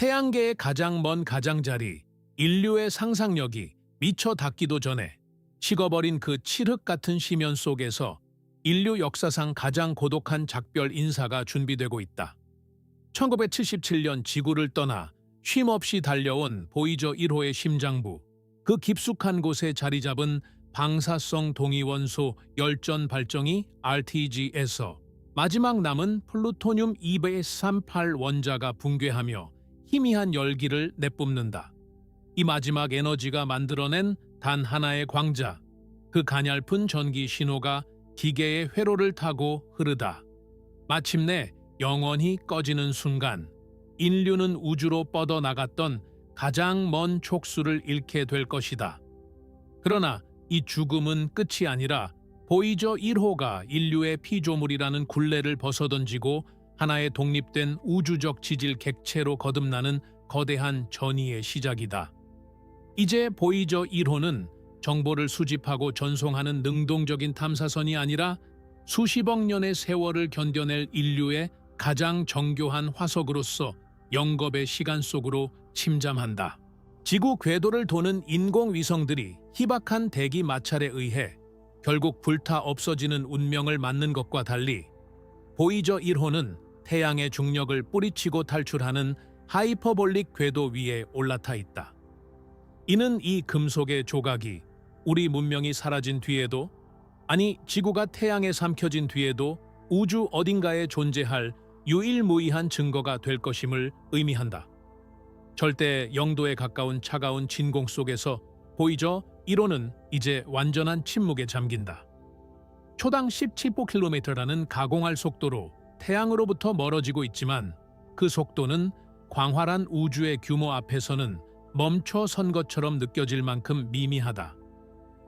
태양계의 가장 먼 가장자리, 인류의 상상력이 미처 닿기도 전에 식어버린 그 칠흑 같은 심연 속에서 인류 역사상 가장 고독한 작별 인사가 준비되고 있다. 1977년 지구를 떠나 쉼없이 달려온 보이저 1호의 심장부, 그 깊숙한 곳에 자리 잡은 방사성 동위원소 열전 발정이 RTG에서 마지막 남은 플루토늄 238 원자가 붕괴하며 희미한 열기를 내뿜는다. 이 마지막 에너지가 만들어낸 단 하나의 광자, 그 가냘픈 전기 신호가 기계의 회로를 타고 흐르다 마침내 영원히 꺼지는 순간, 인류는 우주로 뻗어나갔던 가장 먼 촉수를 잃게 될 것이다. 그러나 이 죽음은 끝이 아니라 보이저 1호가 인류의 피조물이라는 굴레를 벗어던지고 하나의 독립된 우주적 지질 객체로 거듭나는 거대한 전이의 시작이다. 이제 보이저 1호는 정보를 수집하고 전송하는 능동적인 탐사선이 아니라 수십억 년의 세월을 견뎌낼 인류의 가장 정교한 화석으로서 영겁의 시간 속으로 침잠한다. 지구 궤도를 도는 인공위성들이 희박한 대기 마찰에 의해 결국 불타 없어지는 운명을 맞는 것과 달리 보이저 1호는 태양의 중력을 뿌리치고 탈출하는 하이퍼볼릭 궤도 위에 올라타 있다. 이는 이 금속의 조각이 우리 문명이 사라진 뒤에도, 아니 지구가 태양에 삼켜진 뒤에도 우주 어딘가에 존재할 유일무이한 증거가 될 것임을 의미한다. 절대 영도에 가까운 차가운 진공 속에서 보이저 1호는 이제 완전한 침묵에 잠긴다. 초당 17km라는 가공할 속도로 태양으로부터 멀어지고 있지만 그 속도는 광활한 우주의 규모 앞에서는 멈춰선 것처럼 느껴질 만큼 미미하다.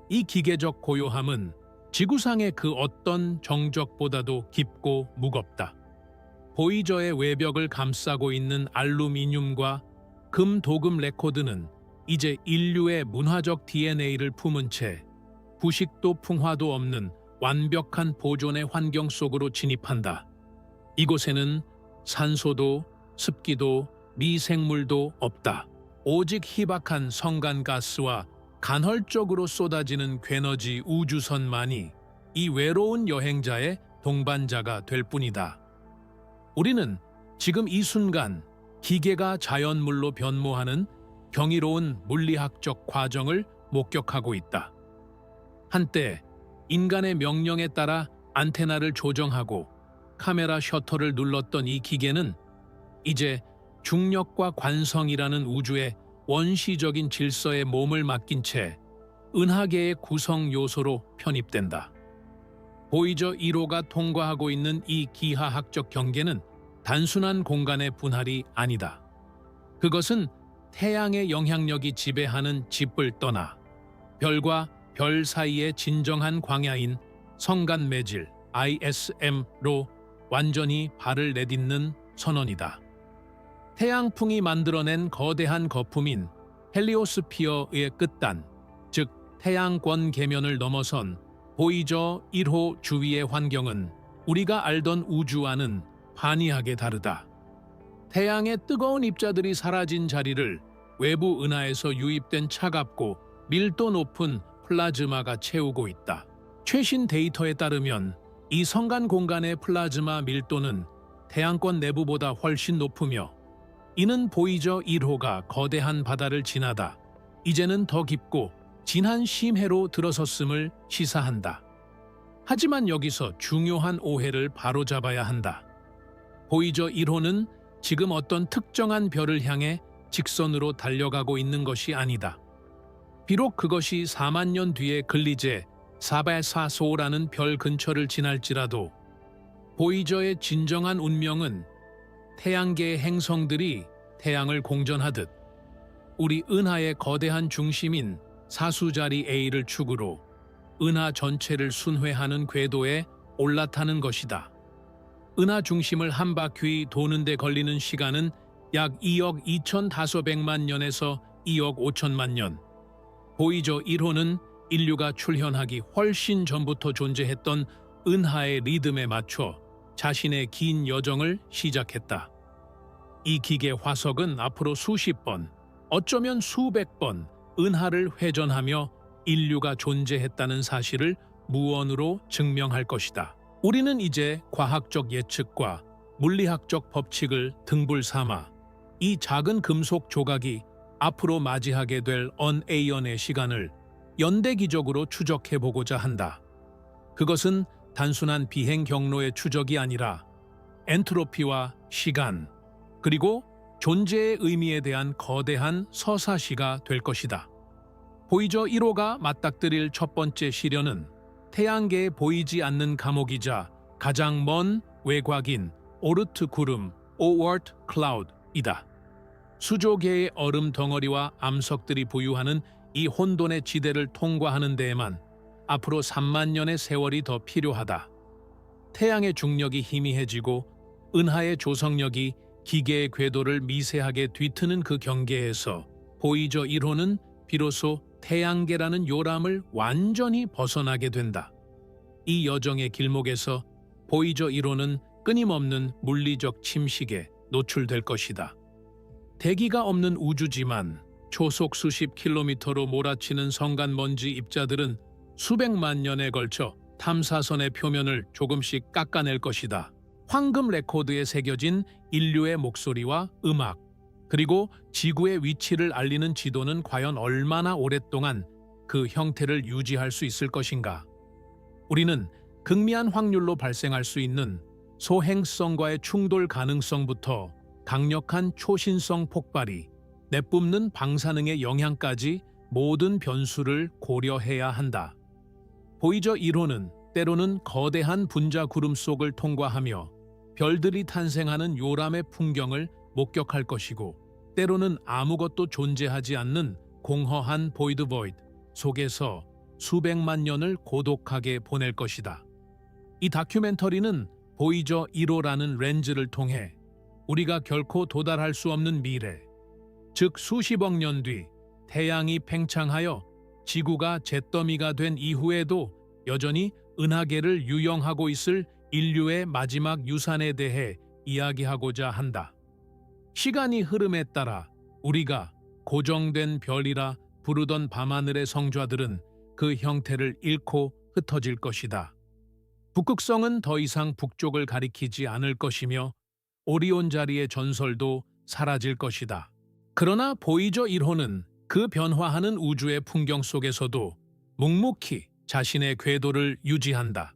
이 기계적 고요함은 지구상의 그 어떤 정적보다도 깊고 무겁다. 보이저의 외벽을 감싸고 있는 알루미늄과 금 도금 레코드는 이제 인류의 문화적 DNA를 품은 채 부식도 풍화도 없는 완벽한 보존의 환경 속으로 진입한다. 이곳에는 산소도 습기도 미생물도 없다. 오직 희박한 성간가스와 간헐적으로 쏟아지는 괴너지 우주선만이 이 외로운 여행자의 동반자가 될 뿐이다. 우리는 지금 이 순간 기계가 자연물로 변모하는 경이로운 물리학적 과정을 목격하고 있다. 한때 인간의 명령에 따라 안테나를 조정하고 카메라 셔터를 눌렀던 이 기계는 이제 중력과 관성이라는 우주의 원시적인 질서에 몸을 맡긴 채 은하계의 구성 요소로 편입된다. 보이저 1호가 통과하고 있는 이 기하학적 경계는 단순한 공간의 분할이 아니다. 그것은 태양의 영향력이 지배하는 집을 떠나 별과 별 사이의 진정한 광야인 성간매질 ISM로 완전히 발을 내딛는 선언이다. 태양풍이 만들어낸 거대한 거품인 헬리오스피어의 끝단, 즉 태양권 계면을 넘어선 보이저 1호 주위의 환경은 우리가 알던 우주와는 판이하게 다르다. 태양의 뜨거운 입자들이 사라진 자리를 외부 은하에서 유입된 차갑고 밀도 높은 플라즈마가 채우고 있다. 최신 데이터에 따르면 이 성간 공간의 플라즈마 밀도는 태양권 내부보다 훨씬 높으며 이는 보이저 1호가 거대한 바다를 지나다 이제는 더 깊고 진한 심해로 들어섰음을 시사한다. 하지만 여기서 중요한 오해를 바로잡아야 한다. 보이저 1호는 지금 어떤 특정한 별을 향해 직선으로 달려가고 있는 것이 아니다. 비록 그것이 4만 년 뒤에 글리제 484소라는 별 근처를 지날지라도 보이저의 진정한 운명은 태양계의 행성들이 태양을 공전하듯 우리 은하의 거대한 중심인 사수자리 A를 축으로 은하 전체를 순회하는 궤도에 올라타는 것이다. 은하 중심을 한 바퀴 도는 데 걸리는 시간은 약 2억 2,500만 년에서 2억 5천만 년. 보이저 1호는 인류가 출현하기 훨씬 전부터 존재했던 은하의 리듬에 맞춰 자신의 긴 여정을 시작했다. 이 기계 화석은 앞으로 수십 번, 어쩌면 수백 번 은하를 회전하며 인류가 존재했다는 사실을 무언으로 증명할 것이다. 우리는 이제 과학적 예측과 물리학적 법칙을 등불 삼아 이 작은 금속 조각이 앞으로 맞이하게 될 언에이언의 시간을 연대기적으로 추적해보고자 한다. 그것은 단순한 비행 경로의 추적이 아니라 엔트로피와 시간, 그리고 존재의 의미에 대한 거대한 서사시가 될 것이다. 보이저 1호가 맞닥뜨릴 첫 번째 시련은 태양계에 보이지 않는 감옥이자 가장 먼 외곽인 오르트 구름, 오워트 클라우드이다. 수조계의 얼음 덩어리와 암석들이 부유하는 이 혼돈의 지대를 통과하는 데에만 앞으로 3만 년의 세월이 더 필요하다. 태양의 중력이 희미해지고 은하의 조성력이 기계의 궤도를 미세하게 뒤트는 그 경계에서 보이저 1호는 비로소 태양계라는 요람을 완전히 벗어나게 된다. 이 여정의 길목에서 보이저 1호는 끊임없는 물리적 침식에 노출될 것이다. 대기가 없는 우주지만 초속 수십 킬로미터로 몰아치는 성간 먼지 입자들은 수백만 년에 걸쳐 탐사선의 표면을 조금씩 깎아낼 것이다. 황금 레코드에 새겨진 인류의 목소리와 음악, 그리고 지구의 위치를 알리는 지도는 과연 얼마나 오랫동안 그 형태를 유지할 수 있을 것인가? 우리는 극미한 확률로 발생할 수 있는 소행성과의 충돌 가능성부터 강력한 초신성 폭발이 내뿜는 방사능의 영향까지 모든 변수를 고려해야 한다. 보이저 1호는 때로는 거대한 분자 구름 속을 통과하며 별들이 탄생하는 요람의 풍경을 목격할 것이고, 때로는 아무것도 존재하지 않는 공허한 보이드 보이드 속에서 수백만 년을 고독하게 보낼 것이다. 이 다큐멘터리는 보이저 1호라는 렌즈를 통해 우리가 결코 도달할 수 없는 미래, 즉 수십억 년 뒤 태양이 팽창하여 지구가 잿더미가 된 이후에도 여전히 은하계를 유영하고 있을 인류의 마지막 유산에 대해 이야기하고자 한다. 시간이 흐름에 따라 우리가 고정된 별이라 부르던 밤하늘의 성좌들은 그 형태를 잃고 흩어질 것이다. 북극성은 더 이상 북쪽을 가리키지 않을 것이며 오리온 자리의 전설도 사라질 것이다. 그러나 보이저 1호는 그 변화하는 우주의 풍경 속에서도 묵묵히 자신의 궤도를 유지한다.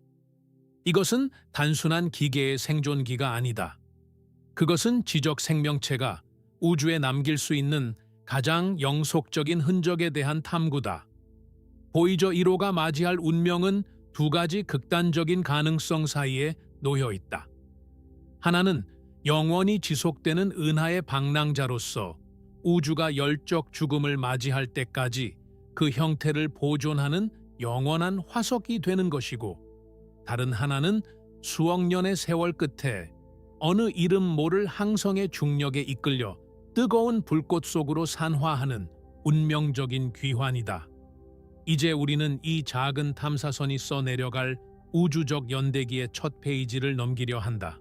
이것은 단순한 기계의 생존기가 아니다. 그것은 지적 생명체가 우주에 남길 수 있는 가장 영속적인 흔적에 대한 탐구다. 보이저 1호가 맞이할 운명은 두 가지 극단적인 가능성 사이에 놓여 있다. 하나는 영원히 지속되는 은하의 방랑자로서 우주가 열적 죽음을 맞이할 때까지 그 형태를 보존하는 영원한 화석이 되는 것이고, 다른 하나는 수억 년의 세월 끝에 어느 이름 모를 항성의 중력에 이끌려 뜨거운 불꽃 속으로 산화하는 운명적인 귀환이다. 이제 우리는 이 작은 탐사선이 써내려갈 우주적 연대기의 첫 페이지를 넘기려 한다.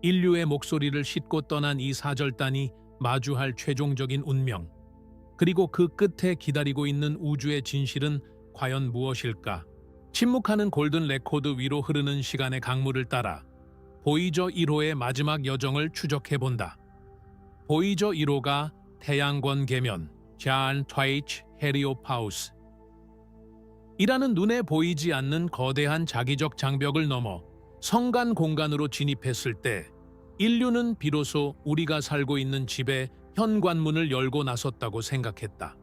인류의 목소리를 싣고 떠난 이 사절단이 마주할 최종적인 운명, 그리고 그 끝에 기다리고 있는 우주의 진실은 과연 무엇일까? 침묵하는 골든 레코드 위로 흐르는 시간의 강물을 따라 보이저 1호의 마지막 여정을 추적해본다. 보이저 1호가 태양권 계면 잔 트와이치 헤리오파우스 이라는 눈에 보이지 않는 거대한 자기적 장벽을 넘어 성간 공간으로 진입했을 때 인류는 비로소 우리가 살고 있는 집의 현관문을 열고 나섰다고 생각했다.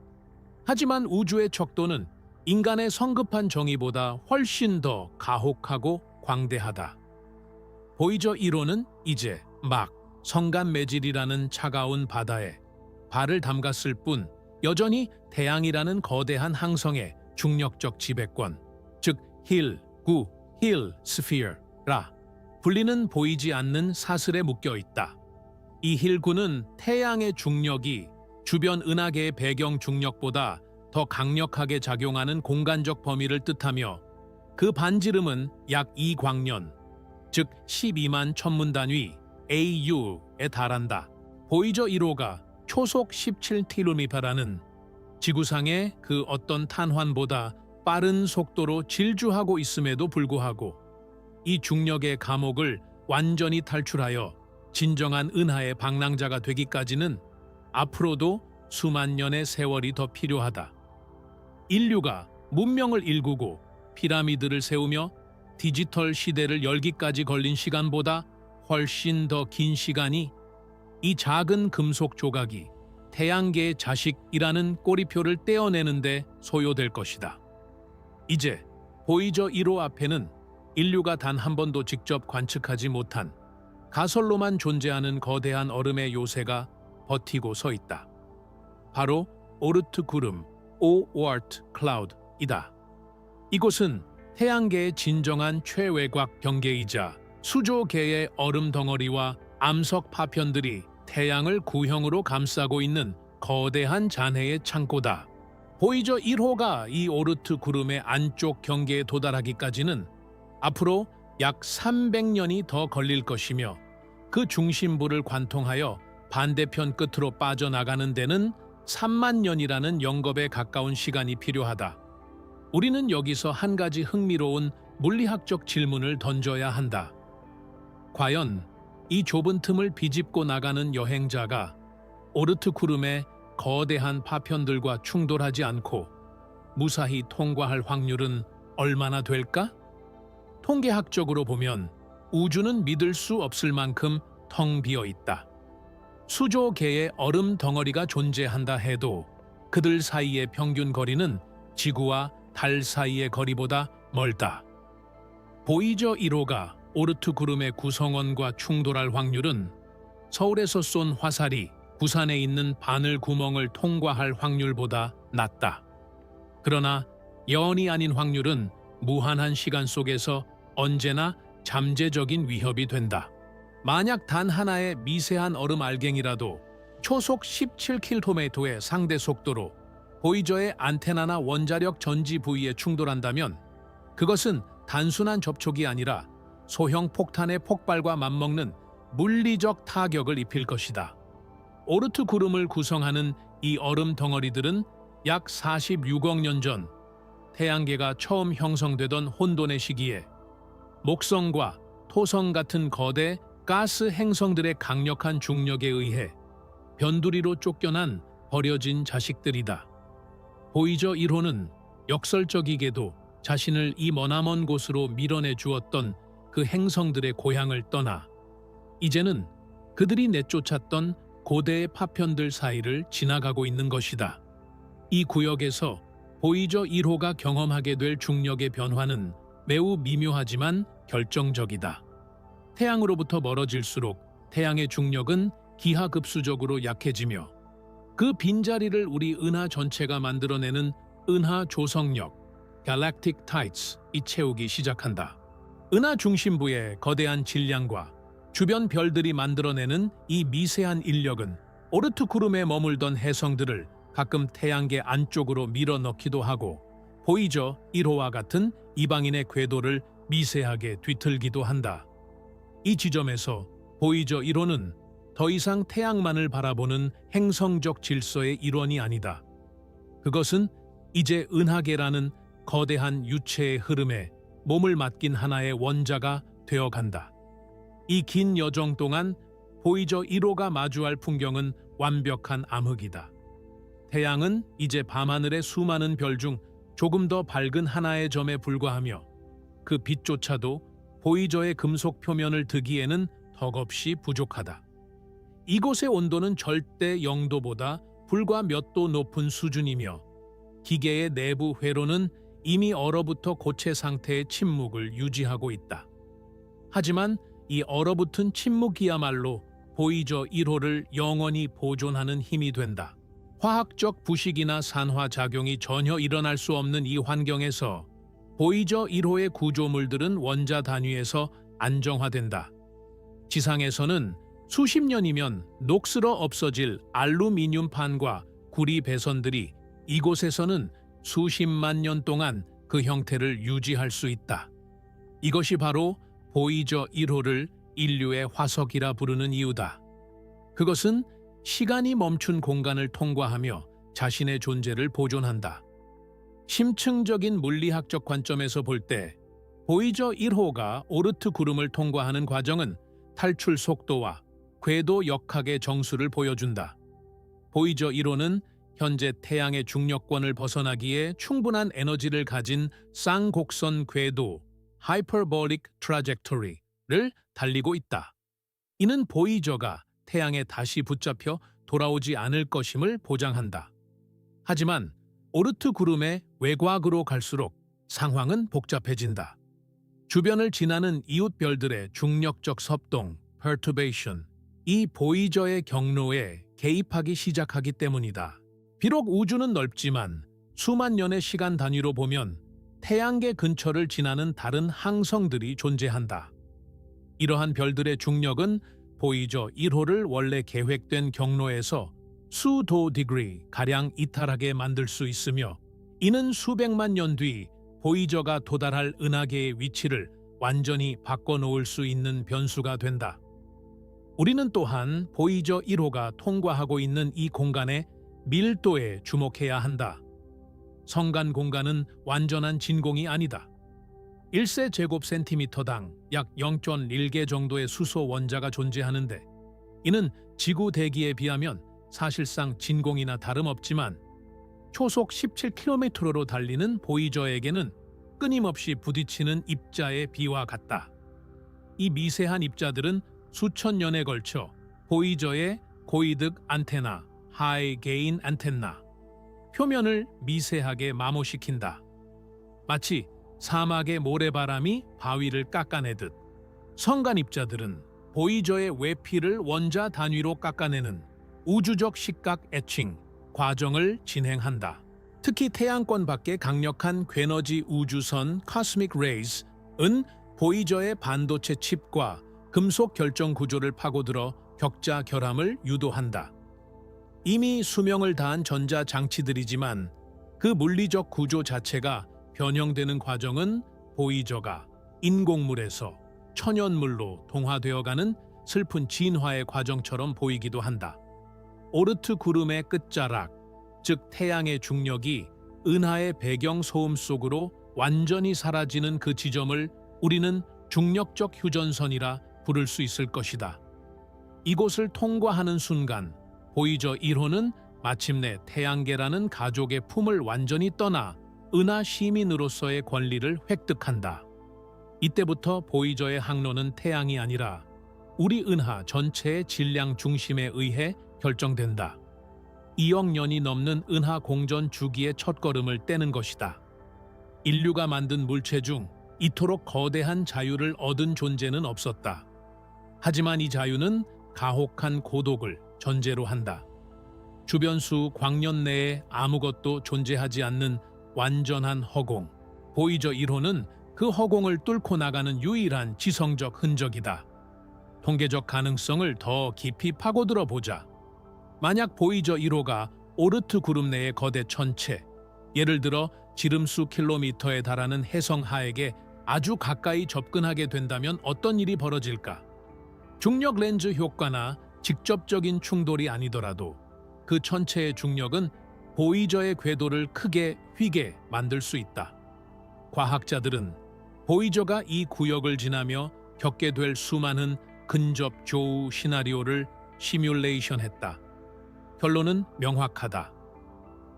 하지만 우주의 척도는 인간의 성급한 정의보다 훨씬 더 가혹하고 광대하다. 보이저 1호는 이제 막 성간 매질이라는 차가운 바다에 발을 담갔을 뿐 여전히 태양이라는 거대한 항성의 중력적 지배권, 즉 힐, 구, 힐, 스피어라 불리는 보이지 않는 사슬에 묶여 있다. 이 힐구는 태양의 중력이 주변 은하계의 배경 중력보다 더 강력하게 작용하는 공간적 범위를 뜻하며, 그 반지름은 약 2광년, 즉 12만 천문단위 AU에 달한다. 보이저 1호가 초속 17km라는 지구상의 그 어떤 탄환보다 빠른 속도로 질주하고 있음에도 불구하고 이 중력의 감옥을 완전히 탈출하여 진정한 은하의 방랑자가 되기까지는 앞으로도 수만 년의 세월이 더 필요하다. 인류가 문명을 일구고 피라미드를 세우며 디지털 시대를 열기까지 걸린 시간보다 훨씬 더 긴 시간이 이 작은 금속 조각이 태양계의 자식이라는 꼬리표를 떼어내는데 소요될 것이다. 이제 보이저 1호 앞에는 인류가 단 한 번도 직접 관측하지 못한 가설로만 존재하는 거대한 얼음의 요새가 버티고 서 있다. 바로 오르트 구름, 오와트 클라우드이다. 이곳은 태양계의 진정한 최외곽 경계이자 수조 개의 얼음 덩어리와 암석 파편들이 태양을 구형으로 감싸고 있는 거대한 잔해의 창고다. 보이저 1호가 이 오르트 구름의 안쪽 경계에 도달하기까지는 앞으로 약 300년이 더 걸릴 것이며 그 중심부를 관통하여 반대편 끝으로 빠져나가는 데는 3만 년이라는 영겁에 가까운 시간이 필요하다. 우리는 여기서 한 가지 흥미로운 물리학적 질문을 던져야 한다. 과연 이 좁은 틈을 비집고 나가는 여행자가 오르트 구름의 거대한 파편들과 충돌하지 않고 무사히 통과할 확률은 얼마나 될까? 통계학적으로 보면 우주는 믿을 수 없을 만큼 텅 비어 있다. 수조 개의 얼음 덩어리가 존재한다 해도 그들 사이의 평균 거리는 지구와 달 사이의 거리보다 멀다. 보이저 1호가 오르트 구름의 구성원과 충돌할 확률은 서울에서 쏜 화살이 부산에 있는 바늘 구멍을 통과할 확률보다 낮다. 그러나 영원이 아닌 확률은 무한한 시간 속에서 언제나 잠재적인 위협이 된다. 만약 단 하나의 미세한 얼음 알갱이라도 초속 17km의 상대 속도로 보이저의 안테나나 원자력 전지 부위에 충돌한다면 그것은 단순한 접촉이 아니라 소형 폭탄의 폭발과 맞먹는 물리적 타격을 입힐 것이다. 오르트 구름을 구성하는 이 얼음 덩어리들은 약 46억 년 전 태양계가 처음 형성되던 혼돈의 시기에 목성과 토성 같은 거대 가스 행성들의 강력한 중력에 의해 변두리로 쫓겨난 버려진 자식들이다. 보이저 1호는 역설적이게도 자신을 이 머나먼 곳으로 밀어내 주었던 그 행성들의 고향을 떠나 이제는 그들이 내쫓았던 고대의 파편들 사이를 지나가고 있는 것이다. 이 구역에서 보이저 1호가 경험하게 될 중력의 변화는 매우 미묘하지만 결정적이다. 태양으로부터 멀어질수록 태양의 중력은 기하급수적으로 약해지며 그 빈자리를 우리 은하 전체가 만들어내는 은하 조성력, Galactic Tides이 채우기 시작한다. 은하 중심부의 거대한 질량과 주변 별들이 만들어내는 이 미세한 인력은 오르트 구름에 머물던 해성들을 가끔 태양계 안쪽으로 밀어넣기도 하고 보이저 1호와 같은 이방인의 궤도를 미세하게 뒤틀기도 한다. 이 지점에서 보이저 1호는 더 이상 태양만을 바라보는 행성적 질서의 일원이 아니다. 그것은 이제 은하계라는 거대한 유체의 흐름에 몸을 맡긴 하나의 원자가 되어간다. 이 긴 여정 동안 보이저 1호가 마주할 풍경은 완벽한 암흑이다. 태양은 이제 밤하늘의 수많은 별 중 조금 더 밝은 하나의 점에 불과하며 그 빛조차도 보이저의 금속 표면을 드기에는 덕없이 부족하다. 이곳의 온도는 절대 0도보다 불과 몇 도 높은 수준이며 기계의 내부 회로는 이미 얼어붙어 고체 상태의 침묵을 유지하고 있다. 하지만 이 얼어붙은 침묵이야말로 보이저 1호를 영원히 보존하는 힘이 된다. 화학적 부식이나 산화작용이 전혀 일어날 수 없는 이 환경에서 보이저 1호의 구조물들은 원자 단위에서 안정화된다. 지상에서는 수십 년이면 녹슬어 없어질 알루미늄판과 구리 배선들이 이곳에서는 수십만 년 동안 그 형태를 유지할 수 있다. 이것이 바로 보이저 1호를 인류의 화석이라 부르는 이유다. 그것은 시간이 멈춘 공간을 통과하며 자신의 존재를 보존한다. 심층적인 물리학적 관점에서 볼 때 보이저 1호가 오르트 구름을 통과하는 과정은 탈출 속도와 궤도 역학의 정수를 보여준다. 보이저 1호는 현재 태양의 중력권을 벗어나기에 충분한 에너지를 가진 쌍곡선 궤도 (Hyperbolic Trajectory)를 달리고 있다. 이는 보이저가 태양에 다시 붙잡혀 돌아오지 않을 것임을 보장한다. 하지만 오르트 구름의 외곽으로 갈수록 상황은 복잡해진다. 주변을 지나는 이웃 별들의 중력적 섭동 (perturbation) 이 보이저의 경로에 개입하기 시작하기 때문이다. 비록 우주는 넓지만 수만 년의 시간 단위로 보면 태양계 근처를 지나는 다른 항성들이 존재한다. 이러한 별들의 중력은 보이저 1호를 원래 계획된 경로에서 수도 디그리 가량 이탈하게 만들 수 있으며, 이는 수백만 년 뒤 보이저가 도달할 은하계의 위치를 완전히 바꿔놓을 수 있는 변수가 된다. 우리는 또한 보이저 1호가 통과하고 있는 이 공간의 밀도에 주목해야 한다. 성간 공간은 완전한 진공이 아니다. 1세제곱센티미터당 약 0.1개 정도의 수소 원자가 존재하는데, 이는 지구 대기에 비하면 사실상 진공이나 다름없지만 초속 17km로 달리는 보이저에게는 끊임없이 부딪히는 입자의 비와 같다. 이 미세한 입자들은 수천 년에 걸쳐 보이저의 고이득 안테나, 하이 게인 안테나, 표면을 미세하게 마모시킨다. 마치 사막의 모래바람이 바위를 깎아내듯 성간 입자들은 보이저의 외피를 원자 단위로 깎아내는 우주적 시각 에칭 과정을 진행한다. 특히 태양권 밖의 강력한 괴너지 우주선 (Cosmic Rays)은 보이저의 반도체 칩과 금속 결정 구조를 파고들어 격자 결함을 유도한다. 이미 수명을 다한 전자 장치들이지만 그 물리적 구조 자체가 변형되는 과정은 보이저가 인공물에서 천연물로 동화되어가는 슬픈 진화의 과정처럼 보이기도 한다. 오르트 구름의 끝자락, 즉 태양의 중력이 은하의 배경 소음 속으로 완전히 사라지는 그 지점을 우리는 중력적 휴전선이라 부를 수 있을 것이다. 이곳을 통과하는 순간 보이저 1호는 마침내 태양계라는 가족의 품을 완전히 떠나 은하 시민으로서의 권리를 획득한다. 이때부터 보이저의 항로는 태양이 아니라 우리 은하 전체의 질량 중심에 의해 결정된다. 2억 년이 넘는 은하 공전 주기의 첫걸음을 떼는 것이다. 인류가 만든 물체 중 이토록 거대한 자유를 얻은 존재는 없었다. 하지만 이 자유는 가혹한 고독을 전제로 한다. 주변수 광년 내에 아무것도 존재하지 않는 완전한 허공, 보이저 1호는 그 허공을 뚫고 나가는 유일한 지성적 흔적이다. 통계적 가능성을 더 깊이 파고들어 보자. 만약 보이저 1호가 오르트 구름 내의 거대 천체, 예를 들어 지름수 킬로미터에 달하는 해성 하에게 아주 가까이 접근하게 된다면 어떤 일이 벌어질까? 중력 렌즈 효과나 직접적인 충돌이 아니더라도 그 천체의 중력은 보이저의 궤도를 크게 휘게 만들 수 있다. 과학자들은 보이저가 이 구역을 지나며 겪게 될 수많은 근접 조우 시나리오를 시뮬레이션했다. 결론은 명확하다.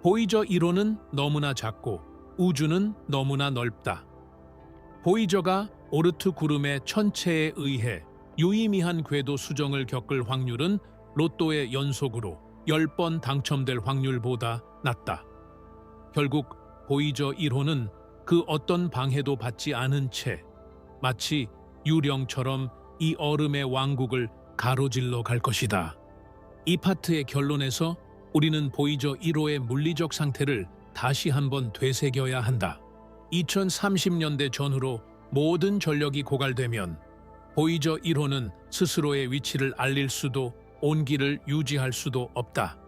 보이저 1호는 너무나 작고 우주는 너무나 넓다. 보이저가 오르트 구름의 천체에 의해 유의미한 궤도 수정을 겪을 확률은 로또의 연속으로 10번 당첨될 확률보다 낮다. 결국 보이저 1호는 그 어떤 방해도 받지 않은 채 마치 유령처럼 이 얼음의 왕국을 가로질러 갈 것이다. 이 파트의 결론에서 우리는 보이저 1호의 물리적 상태를 다시 한번 되새겨야 한다. 2030년대 전후로 모든 전력이 고갈되면 보이저 1호는 스스로의 위치를 알릴 수도 온기를 유지할 수도 없다.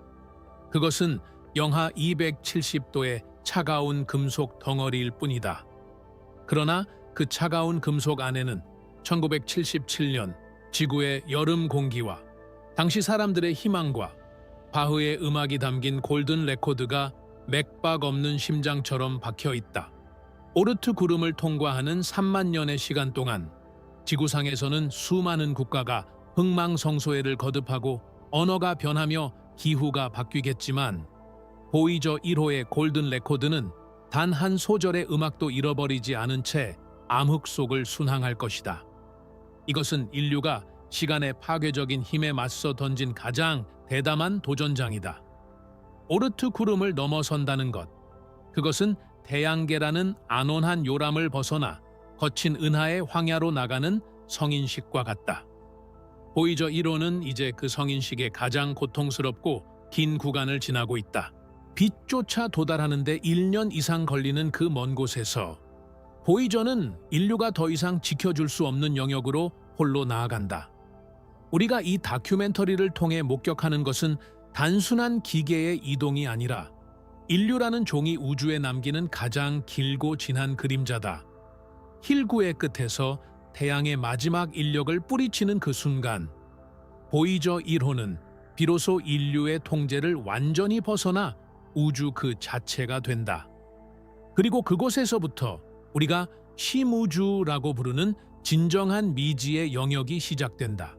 그것은 영하 270도의 차가운 금속 덩어리일 뿐이다. 그러나 그 차가운 금속 안에는 1977년 지구의 여름 공기와 당시 사람들의 희망과 바흐의 음악이 담긴 골든 레코드가 맥박 없는 심장처럼 박혀 있다. 오르트 구름을 통과하는 3만 년의 시간 동안 지구상에서는 수많은 국가가 흥망성쇠를 거듭하고 언어가 변하며 기후가 바뀌겠지만 보이저 1호의 골든 레코드는 단 한 소절의 음악도 잃어버리지 않은 채 암흑 속을 순항할 것이다. 이것은 인류가 시간의 파괴적인 힘에 맞서 던진 가장 대담한 도전장이다. 오르트 구름을 넘어선다는 것, 그것은 태양계라는 안온한 요람을 벗어나 거친 은하의 황야로 나가는 성인식과 같다. 보이저 1호는 이제 그 성인식의 가장 고통스럽고 긴 구간을 지나고 있다. 빛조차 도달하는데 1년 이상 걸리는 그 먼 곳에서 보이저는 인류가 더 이상 지켜줄 수 없는 영역으로 홀로 나아간다. 우리가 이 다큐멘터리를 통해 목격하는 것은 단순한 기계의 이동이 아니라 인류라는 종이 우주에 남기는 가장 길고 진한 그림자다. 힐구의 끝에서 태양의 마지막 인력을 뿌리치는 그 순간, 보이저 1호는 비로소 인류의 통제를 완전히 벗어나 우주 그 자체가 된다. 그리고 그곳에서부터 우리가 심우주라고 부르는 진정한 미지의 영역이 시작된다.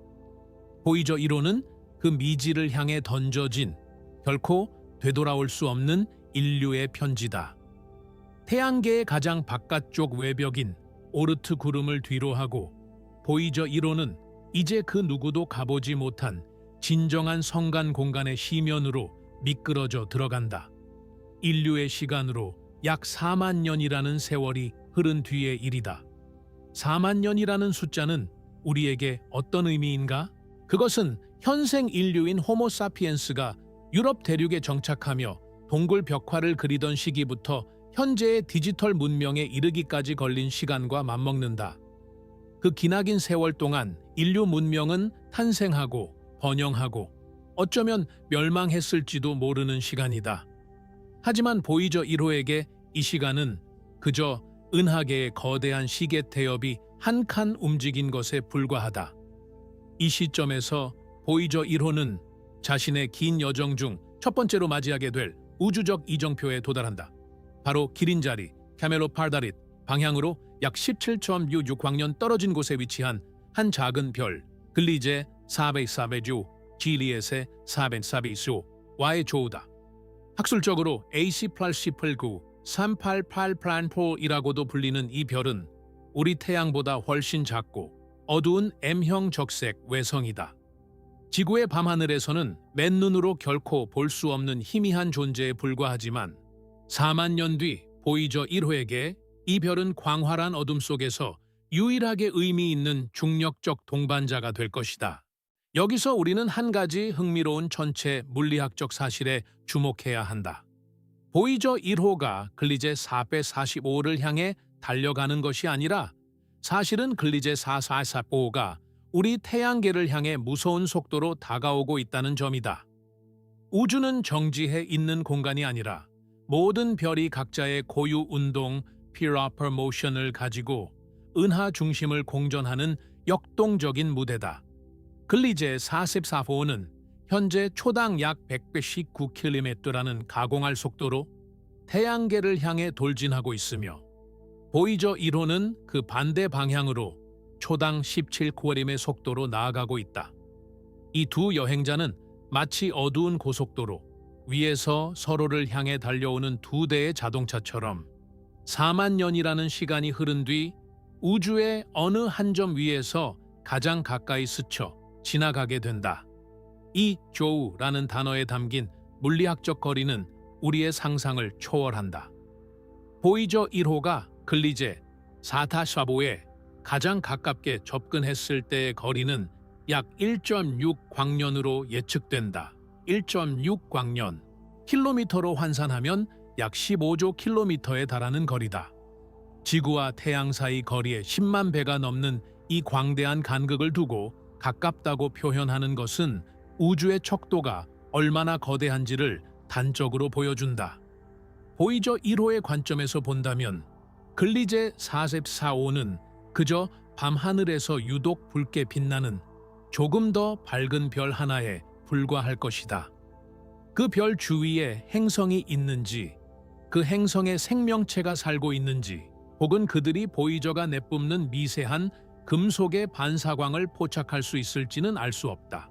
보이저 1호는 그 미지를 향해 던져진 결코 되돌아올 수 없는 인류의 편지다. 태양계의 가장 바깥쪽 외벽인 오르트 구름을 뒤로하고 보이저 1호는 이제 그 누구도 가보지 못한 진정한 성간 공간의 시면으로 미끄러져 들어간다. 인류의 시간으로 약 4만 년이라는 세월이 흐른 뒤의 일이다. 4만 년이라는 숫자는 우리에게 어떤 의미인가? 그것은 현생 인류인 호모사피엔스가 유럽 대륙에 정착하며 동굴 벽화를 그리던 시기부터 현재의 디지털 문명에 이르기까지 걸린 시간과 맞먹는다. 그 기나긴 세월 동안 인류 문명은 탄생하고 번영하고 어쩌면 멸망했을지도 모르는 시간이다. 하지만 보이저 1호에게 이 시간은 그저 은하계의 거대한 시계 태엽이 한 칸 움직인 것에 불과하다. 이 시점에서 보이저 1호는 자신의 긴 여정 중 첫 번째로 맞이하게 될 우주적 이정표에 도달한다. 바로 기린 자리, 캐멜로 파다릿 방향으로 약 17.66광년 떨어진 곳에 위치한 한 작은 별, 글리제 404배주, 지리엣의 404비수와의 조우다. 학술적으로 AC+18.9, 388플란포이라고도 불리는 이 별은 우리 태양보다 훨씬 작고 어두운 M형 적색 외성이다. 지구의 밤하늘에서는 맨눈으로 결코 볼 수 없는 희미한 존재에 불과하지만 4만 년 뒤 보이저 1호에게 이 별은 광활한 어둠 속에서 유일하게 의미 있는 중력적 동반자가 될 것이다. 여기서 우리는 한 가지 흥미로운 천체 물리학적 사실에 주목해야 한다. 보이저 1호가 글리제 445를 향해 달려가는 것이 아니라 사실은 글리제 4445가 우리 태양계를 향해 무서운 속도로 다가오고 있다는 점이다. 우주는 정지해 있는 공간이 아니라 모든 별이 각자의 고유 운동, Piraper Motion을 가지고 은하 중심을 공전하는 역동적인 무대다. 글리제 44호는 현재 초당 약 119km라는 가공할 속도로 태양계를 향해 돌진하고 있으며 보이저 1호는 그 반대 방향으로 초당 17km의 속도로 나아가고 있다. 이 두 여행자는 마치 어두운 고속도로 위에서 서로를 향해 달려오는 두 대의 자동차처럼 4만 년이라는 시간이 흐른 뒤 우주의 어느 한 점 위에서 가장 가까이 스쳐 지나가게 된다. 이 조우라는 단어에 담긴 물리학적 거리는 우리의 상상을 초월한다. 보이저 1호가 글리제 445에 가장 가깝게 접근했을 때의 거리는 약 1.6광년으로 예측된다. 1.6광년, 킬로미터로 환산하면 약 15조 킬로미터에 달하는 거리다. 지구와 태양 사이 거리의 10만 배가 넘는 이 광대한 간극을 두고 가깝다고 표현하는 것은 우주의 척도가 얼마나 거대한지를 단적으로 보여준다. 보이저 1호의 관점에서 본다면 글리제 4445는 그저 밤하늘에서 유독 붉게 빛나는 조금 더 밝은 별 하나에 불과할 것이다. 그 별 주위에 행성이 있는지, 그 행성에 생명체가 살고 있는지, 혹은 그들이 보이저가 내뿜는 미세한 금속의 반사광을 포착할 수 있을지는 알 수 없다.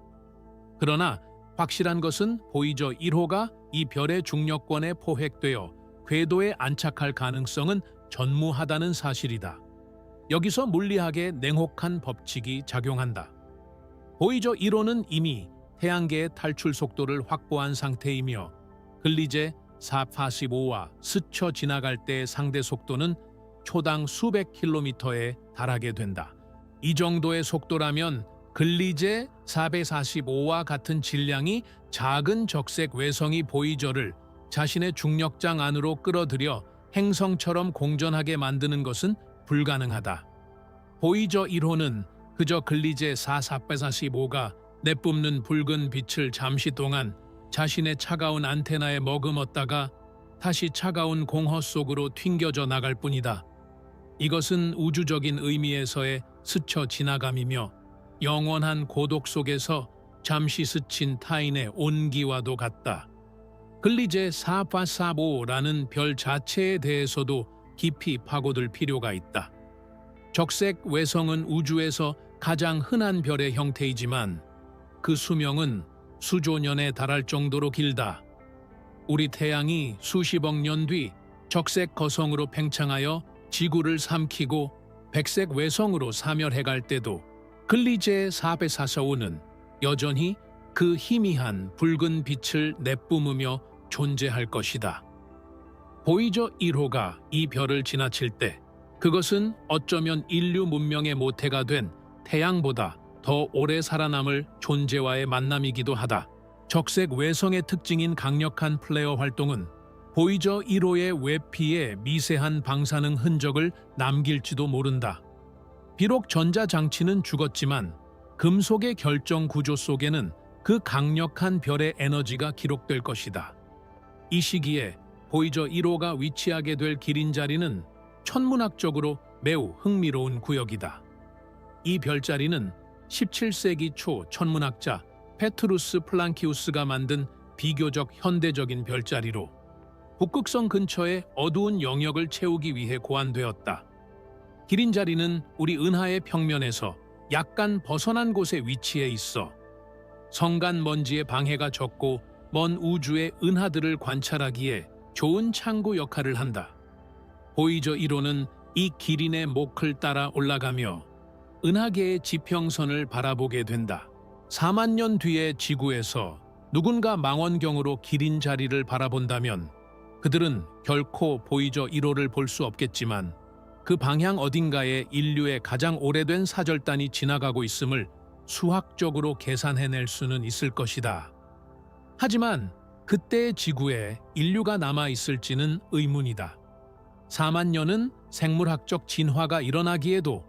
그러나 확실한 것은 보이저 1호가 이 별의 중력권에 포획되어 궤도에 안착할 가능성은 전무하다는 사실이다. 여기서 물리학의 냉혹한 법칙이 작용한다. 보이저 1호는 이미 태양계의 탈출 속도를 확보한 상태이며 글리제 445와 스쳐 지나갈 때의 상대 속도는 초당 수백 킬로미터에 달하게 된다. 이 정도의 속도라면 글리제 445와 같은 질량이 작은 적색 외성이 보이저를 자신의 중력장 안으로 끌어들여 행성처럼 공전하게 만드는 것은 불가능하다. 보이저 1호는 그저 글리제 445가 내뿜는 붉은 빛을 잠시 동안 자신의 차가운 안테나에 머금었다가 다시 차가운 공허 속으로 튕겨져 나갈 뿐이다. 이것은 우주적인 의미에서의 스쳐 지나감이며 영원한 고독 속에서 잠시 스친 타인의 온기와도 같다. 글리제 445라는 별 자체에 대해서도 깊이 파고들 필요가 있다. 적색 외성은 우주에서 가장 흔한 별의 형태이지만 그 수명은 수조 년에 달할 정도로 길다. 우리 태양이 수십억 년 뒤 적색 거성으로 팽창하여 지구를 삼키고 백색 외성으로 사멸해갈 때도 글리제 445는 여전히 그 희미한 붉은 빛을 내뿜으며 존재할 것이다. 보이저 1호가 이 별을 지나칠 때 그것은 어쩌면 인류 문명의 모태가 된 태양보다 더 오래 살아남을 존재와의 만남이기도 하다. 적색 외성의 특징인 강력한 플레어 활동은 보이저 1호의 외피에 미세한 방사능 흔적을 남길지도 모른다. 비록 전자장치는 죽었지만 금속의 결정 구조 속에는 그 강력한 별의 에너지가 기록될 것이다. 이 시기에 보이저 1호가 위치하게 될 길인 자리는 천문학적으로 매우 흥미로운 구역이다. 이 별자리는 17세기 초 천문학자 페트루스 플랑키우스가 만든 비교적 현대적인 별자리로 북극성 근처의 어두운 영역을 채우기 위해 고안되었다. 길인 자리는 우리 은하의 평면에서 약간 벗어난 곳에 위치해 있어 성간 먼지의 방해가 적고 먼 우주의 은하들을 관찰하기에 좋은 창구 역할을 한다. 보이저 1호는 이 기린의 목을 따라 올라가며 은하계의 지평선을 바라보게 된다. 4만 년 뒤의 지구에서 누군가 망원경으로 기린 자리를 바라본다면 그들은 결코 보이저 1호를 볼 수 없겠지만 그 방향 어딘가에 인류의 가장 오래된 사절단이 지나가고 있음을 수학적으로 계산해낼 수는 있을 것이다. 하지만 그때의 지구에 인류가 남아있을지는 의문이다. 4만 년은 생물학적 진화가 일어나기에도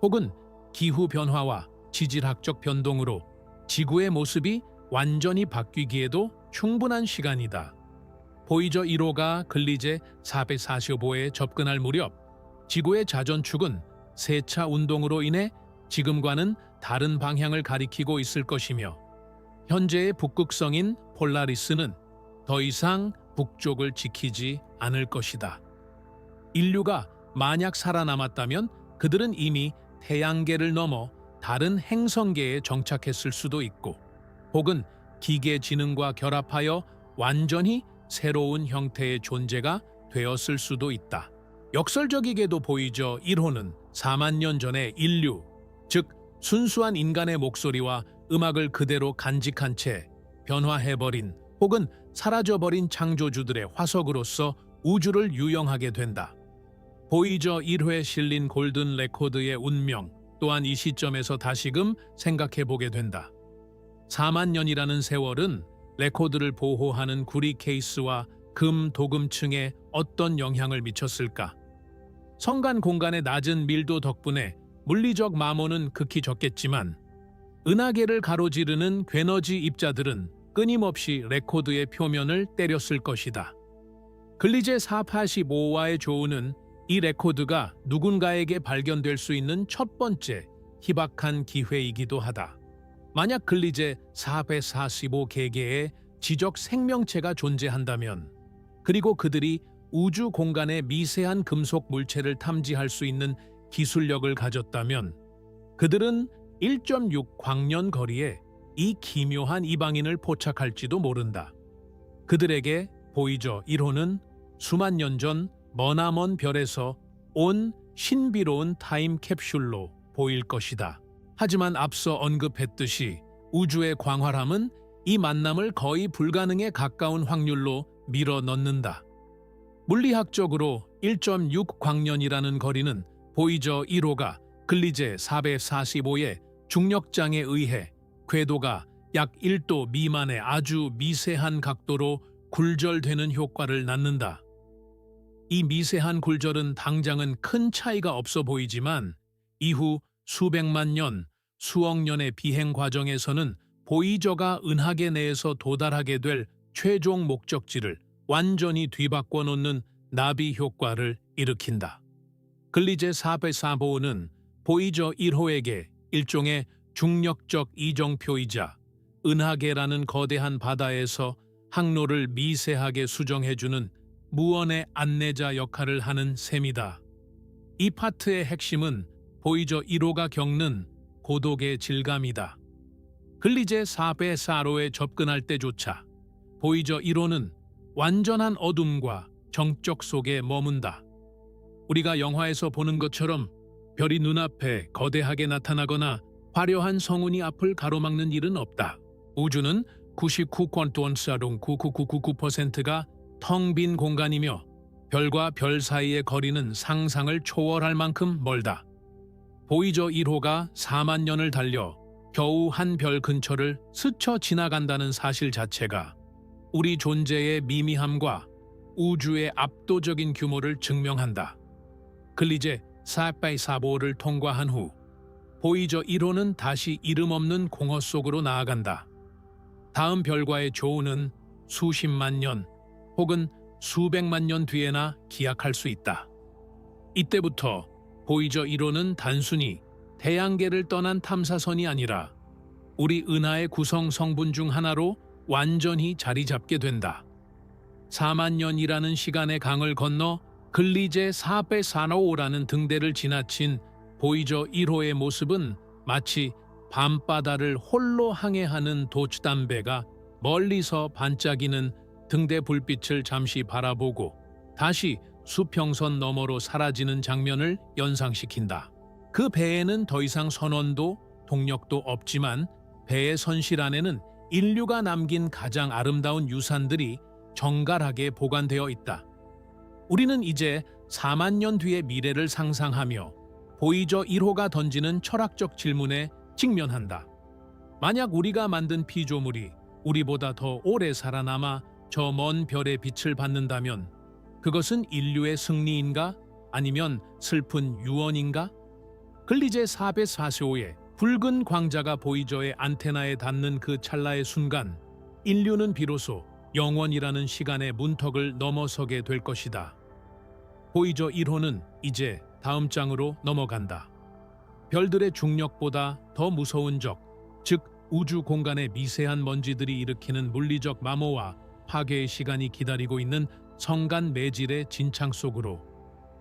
혹은 기후변화와 지질학적 변동으로 지구의 모습이 완전히 바뀌기에도 충분한 시간이다. 보이저 1호가 글리제 445에 접근할 무렵 지구의 자전축은 세차 운동으로 인해 지금과는 다른 방향을 가리키고 있을 것이며 현재의 북극성인 폴라리스는 더 이상 북쪽을 지키지 않을 것이다. 인류가 만약 살아남았다면 그들은 이미 태양계를 넘어 다른 행성계에 정착했을 수도 있고 혹은 기계 지능과 결합하여 완전히 새로운 형태의 존재가 되었을 수도 있다. 역설적이게도 보이저 1호는 4만 년 전에 인류, 즉 순수한 인간의 목소리와 음악을 그대로 간직한 채 변화해버린 혹은 사라져버린 창조주들의 화석으로서 우주를 유영하게 된다. 보이저 1호에 실린 골든 레코드의 운명 또한 이 시점에서 다시금 생각해보게 된다. 4만 년이라는 세월은 레코드를 보호하는 구리 케이스와 금 도금층에 어떤 영향을 미쳤을까? 성간 공간의 낮은 밀도 덕분에 물리적 마모는 극히 적겠지만 은하계를 가로지르는 괴너지 입자들은 끊임없이 레코드의 표면을 때렸을 것이다. 글리제 485와의 조우는 이 레코드가 누군가에게 발견될 수 있는 첫 번째 희박한 기회이기도 하다. 만약 글리제 445 개개의 지적 생명체가 존재한다면, 그리고 그들이 우주 공간의 미세한 금속 물체를 탐지할 수 있는 기술력을 가졌다면, 그들은 1.6 광년 거리에 이 기묘한 이방인을 포착할지도 모른다. 그들에게 보이저 1호는 수만 년 전 머나먼 별에서 온 신비로운 타임캡슐로 보일 것이다. 하지만 앞서 언급했듯이 우주의 광활함은 이 만남을 거의 불가능에 가까운 확률로 밀어 넣는다. 물리학적으로 1.6 광년이라는 거리는 보이저 1호가 글리제 445의 중력장에 의해 궤도가 약 1도 미만의 아주 미세한 각도로 굴절되는 효과를 낳는다. 이 미세한 굴절은 당장은 큰 차이가 없어 보이지만 이후 수백만 년, 수억 년의 비행 과정에서는 보이저가 은하계 내에서 도달하게 될 최종 목적지를 완전히 뒤바꿔 놓는 나비 효과를 일으킨다. 글리제 445는 보이저 1호에게 일종의 중력적 이정표이자 은하계라는 거대한 바다에서 항로를 미세하게 수정해주는 무언의 안내자 역할을 하는 셈이다. 이 파트의 핵심은 보이저 1호가 겪는 고독의 질감이다. 글리제 445에 접근할 때조차 보이저 1호는 완전한 어둠과 정적 속에 머문다. 우리가 영화에서 보는 것처럼 별이 눈앞에 거대하게 나타나거나 화려한 성운이 앞을 가로막는 일은 없다. 우주는 99.9999%가 텅 빈 공간이며 별과 별 사이의 거리는 상상을 초월할 만큼 멀다. 보이저 1호가 4만 년을 달려 겨우 한 별 근처를 스쳐 지나간다는 사실 자체가 우리 존재의 미미함과 우주의 압도적인 규모를 증명한다. 글리제 445를 통과한 후 보이저 1호는 다시 이름 없는 공허 속으로 나아간다. 다음 별과의 조우는 수십만 년 혹은 수백만 년 뒤에나 기약할 수 있다. 이때부터 보이저 1호는 단순히 태양계를 떠난 탐사선이 아니라 우리 은하의 구성 성분 중 하나로 완전히 자리 잡게 된다. 4만 년이라는 시간의 강을 건너 글리제 445라는 등대를 지나친 보이저 1호의 모습은 마치 밤바다를 홀로 항해하는 도추담배가 멀리서 반짝이는 등대 불빛을 잠시 바라보고 다시 수평선 너머로 사라지는 장면을 연상시킨다. 그 배에는 더 이상 선원도 동력도 없지만 배의 선실 안에는 인류가 남긴 가장 아름다운 유산들이 정갈하게 보관되어 있다. 우리는 이제 4만 년 뒤의 미래를 상상하며 보이저 1호가 던지는 철학적 질문에 직면한다. 만약 우리가 만든 피조물이 우리보다 더 오래 살아남아 저 먼 별의 빛을 받는다면 그것은 인류의 승리인가? 아니면 슬픈 유언인가? 글리제 445의 붉은 광자가 보이저의 안테나에 닿는 그 찰나의 순간 인류는 비로소 영원이라는 시간의 문턱을 넘어서게 될 것이다. 보이저 1호는 이제 다음 장으로 넘어간다. 별들의 중력보다 더 무서운 적, 즉 우주 공간의 미세한 먼지들이 일으키는 물리적 마모와 파괴의 시간이 기다리고 있는 성간 매질의 진창 속으로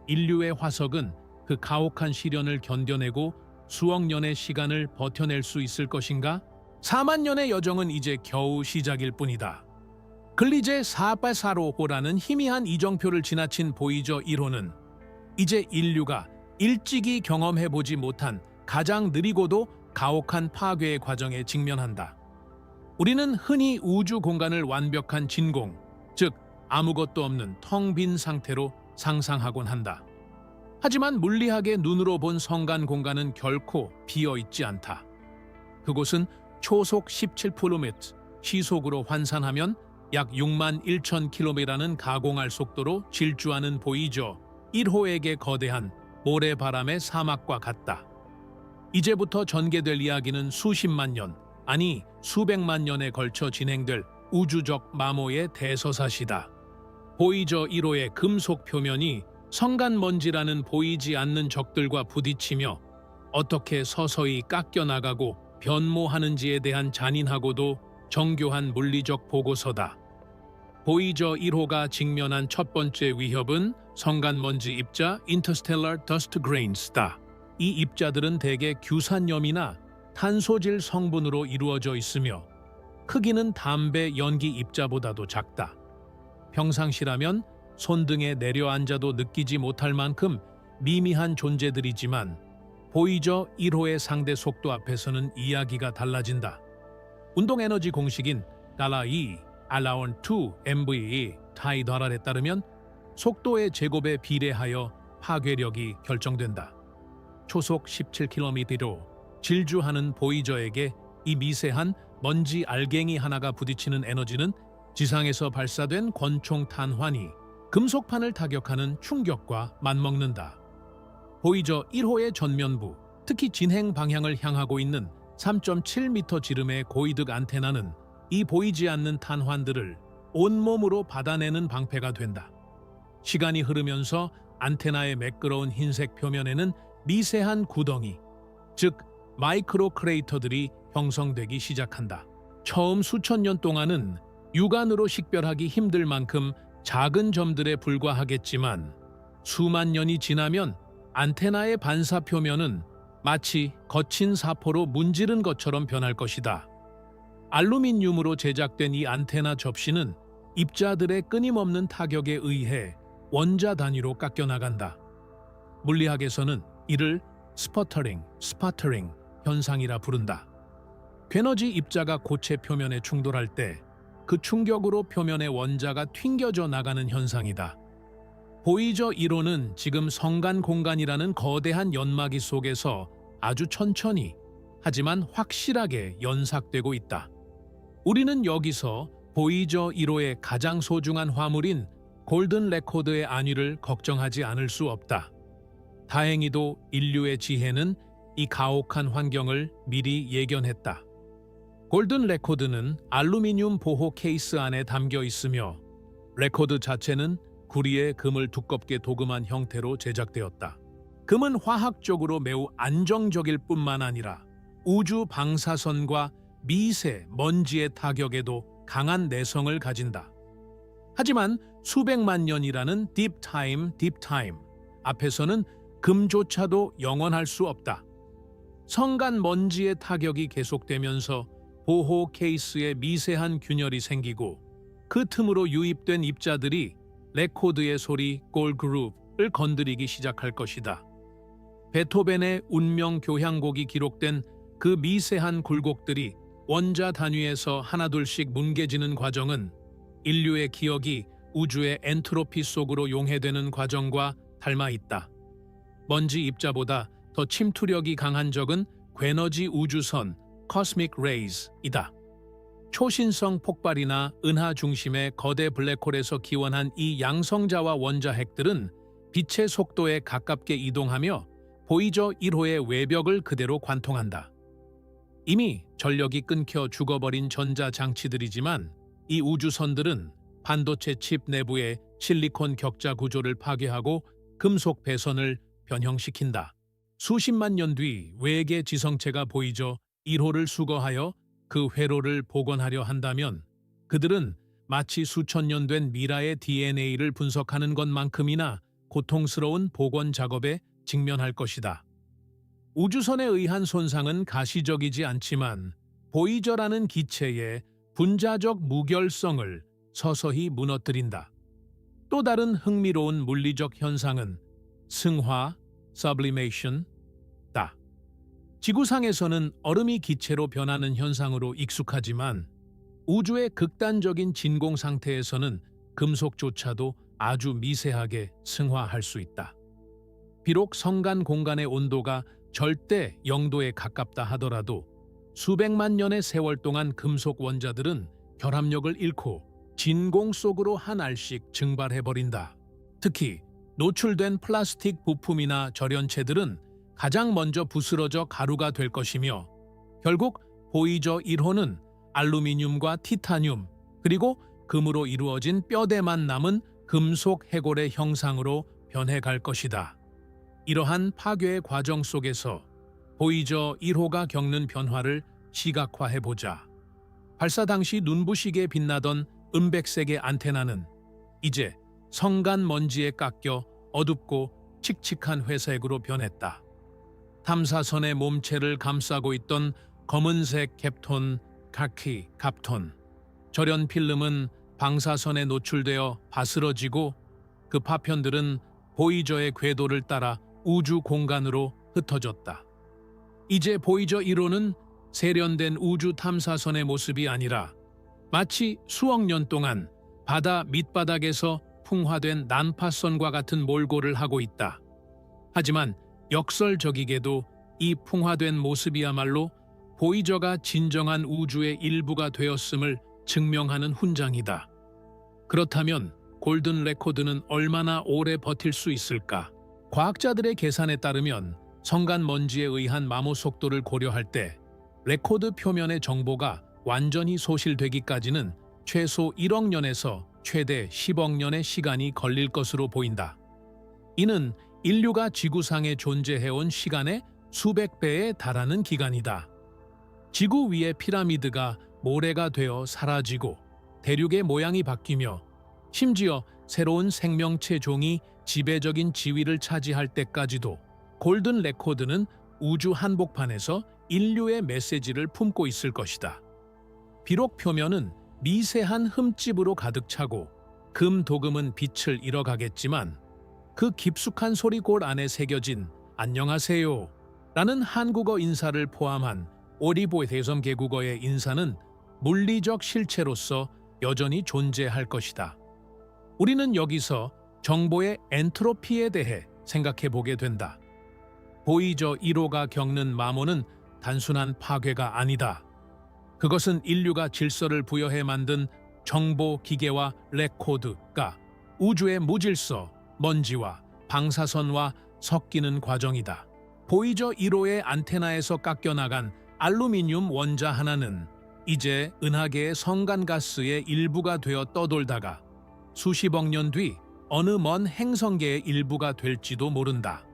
인류의 화석은 그 가혹한 시련을 견뎌내고 수억 년의 시간을 버텨낼 수 있을 것인가? 4만 년의 여정은 이제 겨우 시작일 뿐이다. 글리제 445호라는 희미한 이정표를 지나친 보이저 1호는 이제 인류가 일찍이 경험해보지 못한 가장 느리고도 가혹한 파괴의 과정에 직면한다. 우리는 흔히 우주 공간을 완벽한 진공, 즉 아무것도 없는 텅 빈 상태로 상상하곤 한다. 하지만 물리학의 눈으로 본 성간 공간은 결코 비어있지 않다. 그곳은 초속 17km, 시속으로 환산하면 약 6만 1천 km라는 가공할 속도로 질주하는 보이저 1호에게 거대한 모래바람의 사막과 같다. 이제부터 전개될 이야기는 수십만 년, 아니 수백만 년에 걸쳐 진행될 우주적 마모의 대서사시다. 보이저 1호의 금속 표면이 성간먼지라는 보이지 않는 적들과 부딪히며 어떻게 서서히 깎여 나가고 변모하는지에 대한 잔인하고도 정교한 물리적 보고서다. 보이저 1호가 직면한 첫 번째 위협은 성간먼지 입자 (Interstellar Dust Grains다). 이 입자들은 대개 규산염이나 탄소질 성분으로 이루어져 있으며 크기는 담배 연기 입자보다도 작다. 평상시라면 손등에 내려앉아도 느끼지 못할 만큼 미미한 존재들이지만 보이저 1호의 상대 속도 앞에서는 이야기가 달라진다. 운동에너지 공식인 달러2 알라온 2 MV 타이더랄에 따르면 속도의 제곱에 비례하여 파괴력이 결정된다. 초속 17km로 질주하는 보이저에게 이 미세한 먼지 알갱이 하나가 부딪히는 에너지는 지상에서 발사된 권총 탄환이 금속판을 타격하는 충격과 맞먹는다. 보이저 1호의 전면부, 특히 진행 방향을 향하고 있는 3.7m 지름의 고이득 안테나는 이 보이지 않는 탄환들을 온몸으로 받아내는 방패가 된다. 시간이 흐르면서 안테나의 매끄러운 흰색 표면에는 미세한 구덩이, 즉 마이크로 크레이터들이 형성되기 시작한다. 처음 수천 년 동안은 육안으로 식별하기 힘들 만큼 작은 점들에 불과하겠지만 수만 년이 지나면 안테나의 반사 표면은 마치 거친 사포로 문지른 것처럼 변할 것이다. 알루미늄으로 제작된 이 안테나 접시는 입자들의 끊임없는 타격에 의해 원자 단위로 깎여나간다. 물리학에서는 이를 스퍼터링 현상이라 부른다. 괴너지 입자가 고체 표면에 충돌할 때 그 충격으로 표면의 원자가 튕겨져 나가는 현상이다. 보이저 1호는 지금 성간 공간이라는 거대한 연마기 속에서 아주 천천히 하지만 확실하게 연삭되고 있다. 우리는 여기서 보이저 1호의 가장 소중한 화물인 골든 레코드의 안위를 걱정하지 않을 수 없다. 다행히도 인류의 지혜는 이 가혹한 환경을 미리 예견했다. 골든 레코드는 알루미늄 보호 케이스 안에 담겨 있으며 레코드 자체는 구리에 금을 두껍게 도금한 형태로 제작되었다. 금은 화학적으로 매우 안정적일 뿐만 아니라 우주 방사선과 미세 먼지의 타격에도 강한 내성을 가진다. 하지만 수백만 년이라는 딥 타임 앞에서는 금조차도 영원할 수 없다. 성간 먼지의 타격이 계속되면서 보호 케이스에 미세한 균열이 생기고 그 틈으로 유입된 입자들이 레코드의 소리 골그룹을 건드리기 시작할 것이다. 베토벤의 운명 교향곡이 기록된 그 미세한 굴곡들이 원자 단위에서 하나둘씩 뭉개지는 과정은 인류의 기억이 우주의 엔트로피 속으로 용해되는 과정과 닮아 있다. 먼지 입자보다 더 침투력이 강한 적은 괴너지 우주선 Cosmic Rays이다. 초신성 폭발이나 은하 중심의 거대 블랙홀에서 기원한 이 양성자와 원자 핵들은 빛의 속도에 가깝게 이동하며 보이저 1호의 외벽을 그대로 관통한다. 이미 전력이 끊겨 죽어버린 전자장치들이지만 이 우주선들은 반도체 칩 내부의 실리콘 격자 구조를 파괴하고 금속 배선을 변형시킨다. 수십만 년 뒤 외계 지성체가 보이저 1호를 수거하여 그 회로를 복원하려 한다면 그들은 마치 수천 년 된 미라의 DNA를 분석하는 것만큼이나 고통스러운 복원 작업에 직면할 것이다. 우주선에 의한 손상은 가시적이지 않지만 보이저라는 기체의 분자적 무결성을 서서히 무너뜨린다. 또 다른 흥미로운 물리적 현상은 승화, sublimation다. 지구상에서는 얼음이 기체로 변하는 현상으로 익숙하지만 우주의 극단적인 진공 상태에서는 금속조차도 아주 미세하게 승화할 수 있다. 비록 성간 공간의 온도가 절대 0도에 가깝다 하더라도 수백만 년의 세월 동안 금속 원자들은 결합력을 잃고 진공 속으로 한 알씩 증발해버린다. 특히 노출된 플라스틱 부품이나 절연체들은 가장 먼저 부스러져 가루가 될 것이며 결국 보이저 1호는 알루미늄과 티타늄 그리고 금으로 이루어진 뼈대만 남은 금속 해골의 형상으로 변해갈 것이다. 이러한 파괴의 과정 속에서 보이저 1호가 겪는 변화를 시각화해보자. 발사 당시 눈부시게 빛나던 은백색의 안테나는 이제 성간 먼지에 깎여 어둡고 칙칙한 회색으로 변했다. 탐사선의 몸체를 감싸고 있던 검은색 캡톤, 카키, 갑톤. 절연 필름은 방사선에 노출되어 바스러지고 그 파편들은 보이저의 궤도를 따라 우주 공간으로 흩어졌다. 이제 보이저 1호는 세련된 우주 탐사선의 모습이 아니라 마치 수억 년 동안 바다 밑바닥에서 풍화된 난파선과 같은 몰골을 하고 있다. 하지만 역설적이게도 이 풍화된 모습이야말로 보이저가 진정한 우주의 일부가 되었음을 증명하는 훈장이다. 그렇다면 골든 레코드는 얼마나 오래 버틸 수 있을까? 과학자들의 계산에 따르면 성간 먼지에 의한 마모 속도를 고려할 때 레코드 표면의 정보가 완전히 소실되기까지는 최소 1억 년에서 최대 10억 년의 시간이 걸릴 것으로 보인다. 이는 인류가 지구상에 존재해온 시간의 수백 배에 달하는 기간이다. 지구 위의 피라미드가 모래가 되어 사라지고 대륙의 모양이 바뀌며 심지어 새로운 생명체 종이 지배적인 지위를 차지할 때까지도 골든 레코드는 우주 한복판에서 인류의 메시지를 품고 있을 것이다. 비록 표면은 미세한 흠집으로 가득 차고 금도금은 빛을 잃어가겠지만 그 깊숙한 소리골 안에 새겨진 안녕하세요 라는 한국어 인사를 포함한 오리보 대섬계국어의 인사는 물리적 실체로서 여전히 존재할 것이다. 우리는 여기서 정보의 엔트로피에 대해 생각해 보게 된다. 보이저 1호가 겪는 마모는 단순한 파괴가 아니다. 그것은 인류가 질서를 부여해 만든 정보 기계와 레코드가 우주의 무질서, 먼지와 방사선과 섞이는 과정이다. 보이저 1호의 안테나에서 깎여나간 알루미늄 원자 하나는 이제 은하계의 성간가스의 일부가 되어 떠돌다가 수십억 년 뒤 어느 먼 행성계의 일부가 될지도 모른다.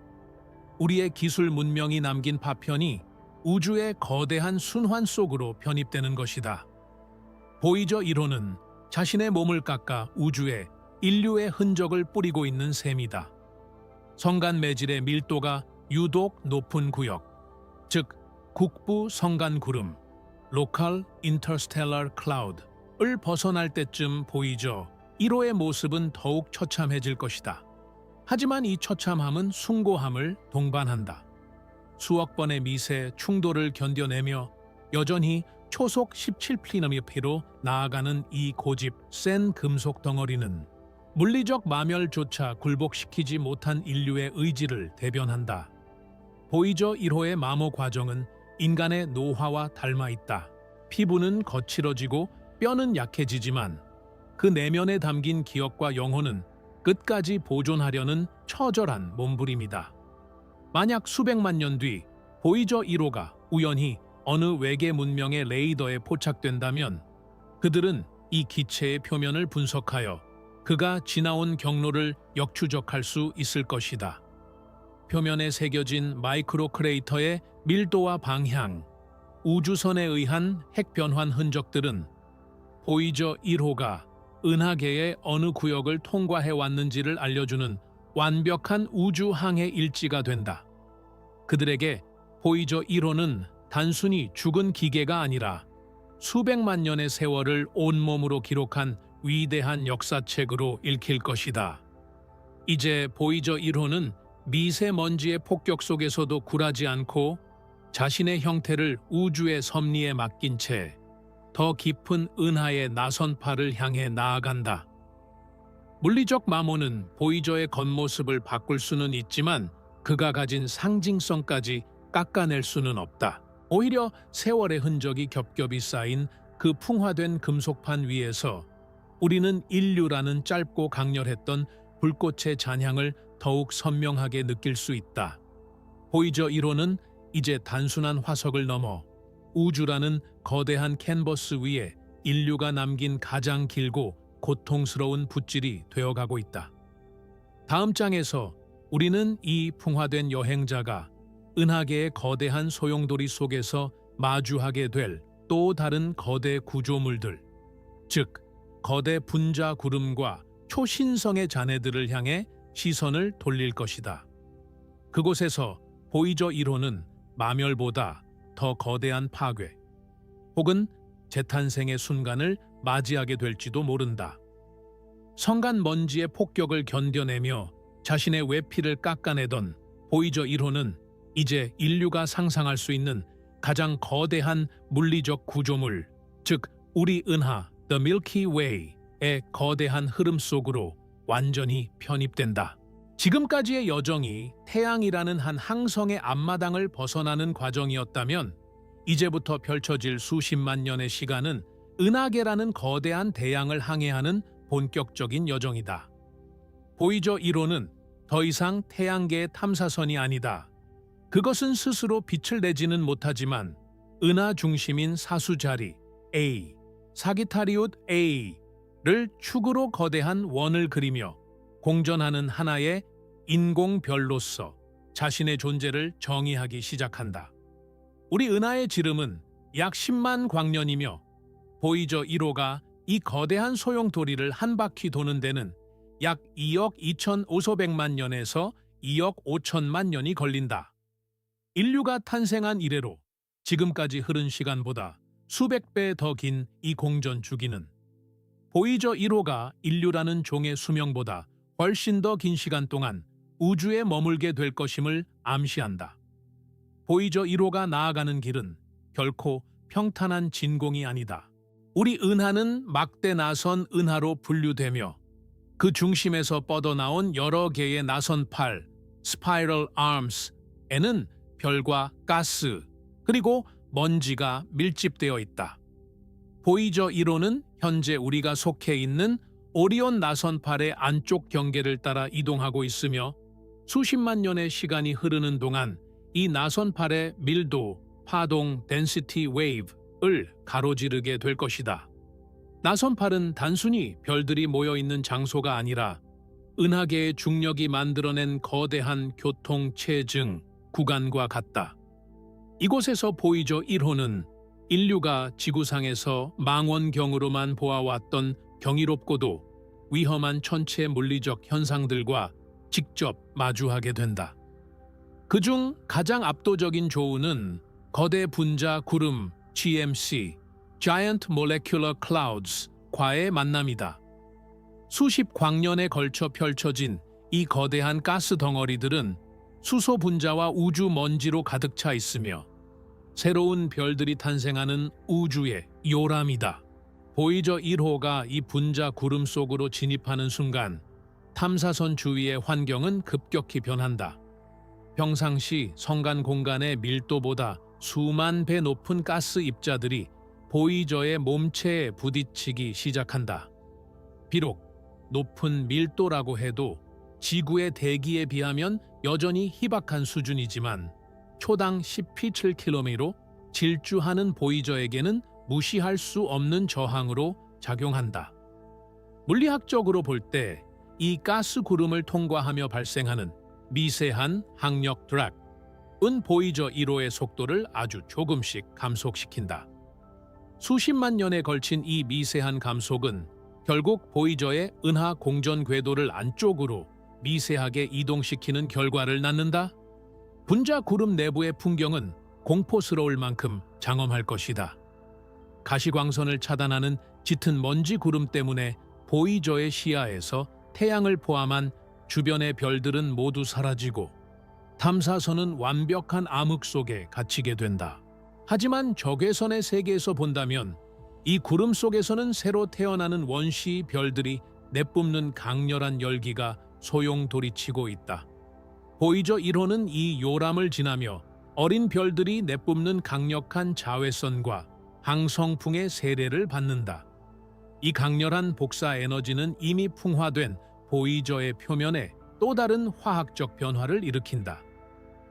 우리의 기술 문명이 남긴 파편이 우주의 거대한 순환 속으로 편입되는 것이다. 보이저 1호는 자신의 몸을 깎아 우주에 인류의 흔적을 뿌리고 있는 셈이다. 성간 매질의 밀도가 유독 높은 구역, 즉 국부 성간 구름, Local Interstellar Cloud을 벗어날 때쯤 보이저 1호의 모습은 더욱 처참해질 것이다. 하지만 이 처참함은 숭고함을 동반한다. 수억 번의 미세 충돌을 견뎌내며 여전히 초속 17플리너미피로 나아가는 이 고집 센 금속 덩어리는 물리적 마멸조차 굴복시키지 못한 인류의 의지를 대변한다. 보이저 1호의 마모 과정은 인간의 노화와 닮아 있다. 피부는 거칠어지고 뼈는 약해지지만 그 내면에 담긴 기억과 영혼은 끝까지 보존하려는 처절한 몸부림이다. 만약 수백만 년 뒤 보이저 1호가 우연히 어느 외계 문명의 레이더에 포착된다면 그들은 이 기체의 표면을 분석하여 그가 지나온 경로를 역추적할 수 있을 것이다. 표면에 새겨진 마이크로 크레이터의 밀도와 방향, 우주선에 의한 핵 변환 흔적들은 보이저 1호가 은하계의 어느 구역을 통과해 왔는지를 알려주는 완벽한 우주 항해 일지가 된다. 그들에게 보이저 1호는 단순히 죽은 기계가 아니라 수백만 년의 세월을 온몸으로 기록한 위대한 역사책으로 읽힐 것이다. 이제 보이저 1호는 미세먼지의 폭격 속에서도 굴하지 않고 자신의 형태를 우주의 섭리에 맡긴 채 더 깊은 은하의 나선파를 향해 나아간다. 물리적 마모는 보이저의 겉모습을 바꿀 수는 있지만 그가 가진 상징성까지 깎아낼 수는 없다. 오히려 세월의 흔적이 겹겹이 쌓인 그 풍화된 금속판 위에서 우리는 인류라는 짧고 강렬했던 불꽃의 잔향을 더욱 선명하게 느낄 수 있다. 보이저 1호는 이제 단순한 화석을 넘어 우주라는 거대한 캔버스 위에 인류가 남긴 가장 길고 고통스러운 붓질이 되어가고 있다. 다음 장에서 우리는 이 풍화된 여행자가 은하계의 거대한 소용돌이 속에서 마주하게 될 또 다른 거대 구조물들, 즉 거대 분자 구름과 초신성의 잔해들을 향해 시선을 돌릴 것이다. 그곳에서 보이저 1호는 마멸보다 더 거대한 파괴 혹은 재탄생의 순간을 맞이하게 될지도 모른다. 성간 먼지의 폭격을 견뎌내며 자신의 외피를 깎아내던 보이저 1호는 이제 인류가 상상할 수 있는 가장 거대한 물리적 구조물, 즉 우리 은하 The Milky Way의 거대한 흐름 속으로 완전히 편입된다. 지금까지의 여정이 태양이라는 한 항성의 앞마당을 벗어나는 과정이었다면 이제부터 펼쳐질 수십만 년의 시간은 은하계라는 거대한 대양을 항해하는 본격적인 여정이다. 보이저 1호는 더 이상 태양계의 탐사선이 아니다. 그것은 스스로 빛을 내지는 못하지만 은하 중심인 사수자리 A, 사기타리옷 A를 축으로 거대한 원을 그리며 공전하는 하나의 인공별로서 자신의 존재를 정의하기 시작한다. 우리 은하의 지름은 약 10만 광년이며 보이저 1호가 이 거대한 소용돌이를 한 바퀴 도는 데는 약 2억 2,500만 년에서 2억 5천만 년이 걸린다. 인류가 탄생한 이래로 지금까지 흐른 시간보다 수백 배 더 긴 이 공전 주기는 보이저 1호가 인류라는 종의 수명보다 훨씬 더 긴 시간 동안 우주에 머물게 될 것임을 암시한다. 보이저 1호가 나아가는 길은 결코 평탄한 진공이 아니다. 우리 은하는 막대 나선 은하로 분류되며 그 중심에서 뻗어나온 여러 개의 나선 팔, 스파이럴 아임스에는 별과 가스, 그리고 먼지가 밀집되어 있다. 보이저 1호는 현재 우리가 속해 있는 오리온 나선팔의 안쪽 경계를 따라 이동하고 있으며 수십만 년의 시간이 흐르는 동안 이 나선팔의 밀도, 파동, density wave를 가로지르게 될 것이다. 나선팔은 단순히 별들이 모여있는 장소가 아니라 은하계의 중력이 만들어낸 거대한 교통체증 구간과 같다. 이곳에서 보이저 1호는 인류가 지구상에서 망원경으로만 보아왔던 경이롭고도 위험한 천체 물리적 현상들과 직접 마주하게 된다. 그중 가장 압도적인 조우는 거대 분자 구름 GMC, Giant Molecular Clouds과의 만남이다. 수십 광년에 걸쳐 펼쳐진 이 거대한 가스 덩어리들은 수소 분자와 우주 먼지로 가득 차 있으며 새로운 별들이 탄생하는 우주의 요람이다. 보이저 1호가 이 분자 구름 속으로 진입하는 순간 탐사선 주위의 환경은 급격히 변한다. 평상시 성간 공간의 밀도보다 수만 배 높은 가스 입자들이 보이저의 몸체에 부딪히기 시작한다. 비록 높은 밀도라고 해도 지구의 대기에 비하면 여전히 희박한 수준이지만 초당 10피틀킬로미로 질주하는 보이저에게는 무시할 수 없는 저항으로 작용한다. 물리학적으로 볼 때 이 가스 구름을 통과하며 발생하는 미세한 항력 드랙은 보이저 1호의 속도를 아주 조금씩 감속시킨다. 수십만 년에 걸친 이 미세한 감속은 결국 보이저의 은하 공전 궤도를 안쪽으로 미세하게 이동시키는 결과를 낳는다. 분자 구름 내부의 풍경은 공포스러울 만큼 장엄할 것이다. 가시광선을 차단하는 짙은 먼지 구름 때문에 보이저의 시야에서 태양을 포함한 주변의 별들은 모두 사라지고 탐사선은 완벽한 암흑 속에 갇히게 된다. 하지만 적외선의 세계에서 본다면 이 구름 속에서는 새로 태어나는 원시 별들이 내뿜는 강렬한 열기가 소용돌이치고 있다. 보이저 1호는 이 요람을 지나며 어린 별들이 내뿜는 강력한 자외선과 항성풍의 세례를 받는다. 이 강렬한 복사 에너지는 이미 풍화된 보이저의 표면에 또 다른 화학적 변화를 일으킨다.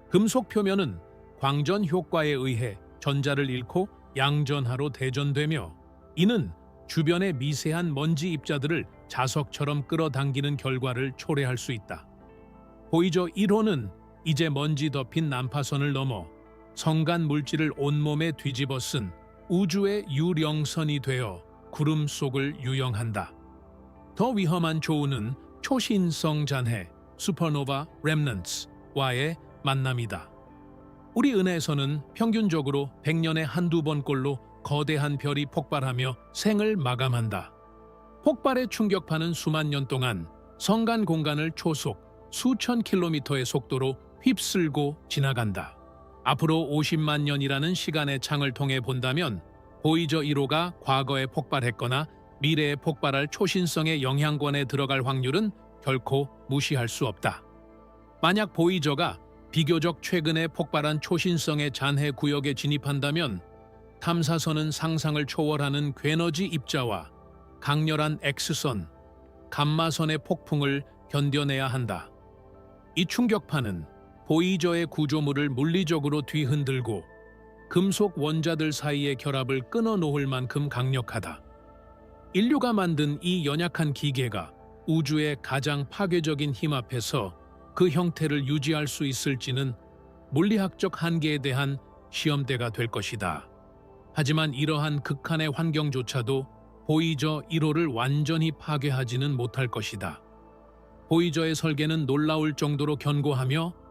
금속 표면은 광전 효과에 의해 전자를 잃고 양전하로 대전되며 이는 주변의 미세한 먼지 입자들을 자석처럼 끌어당기는 결과를 초래할 수 있다. 보이저 1호는 이제 먼지 덮인 난파선을 넘어 성간 물질을 온몸에 뒤집어 쓴 우주의 유령선이 되어 구름 속을 유영한다. 더 위험한 조우는 초신성 잔해 슈퍼노바 렘넌츠와의 만남이다. 우리 은하에서는 평균적으로 100년에 한두 번꼴로 거대한 별이 폭발하며 생을 마감한다. 폭발의 충격파는 수만 년 동안 성간 공간을 초속 수천 킬로미터의 속도로 휩쓸고 지나간다. 앞으로 50만 년이라는 시간의 창을 통해 본다면 보이저 1호가 과거에 폭발했거나 미래에 폭발할 초신성의 영향권에 들어갈 확률은 결코 무시할 수 없다. 만약 보이저가 비교적 최근에 폭발한 초신성의 잔해 구역에 진입한다면 탐사선은 상상을 초월하는 괴너지 입자와 강렬한 X선, 감마선의 폭풍을 견뎌내야 한다. 이 충격파는 보이저의 구조물을 물리적으로 뒤흔들고 금속 원자들 사이의 결합을 끊어놓을 만큼 강력하다. 인류가 만든 이 연약한 기계가 우주의 가장 파괴적인 힘 앞에서 그 형태를 유지할 수 있을지는 물리학적 한계에 대한 시험대가 될 것이다. 하지만 이러한 극한의 환경조차도 보이저 1호를 완전히 파괴하지는 못할 것이다. 보이저의 설계는 놀라울 정도로 견고하며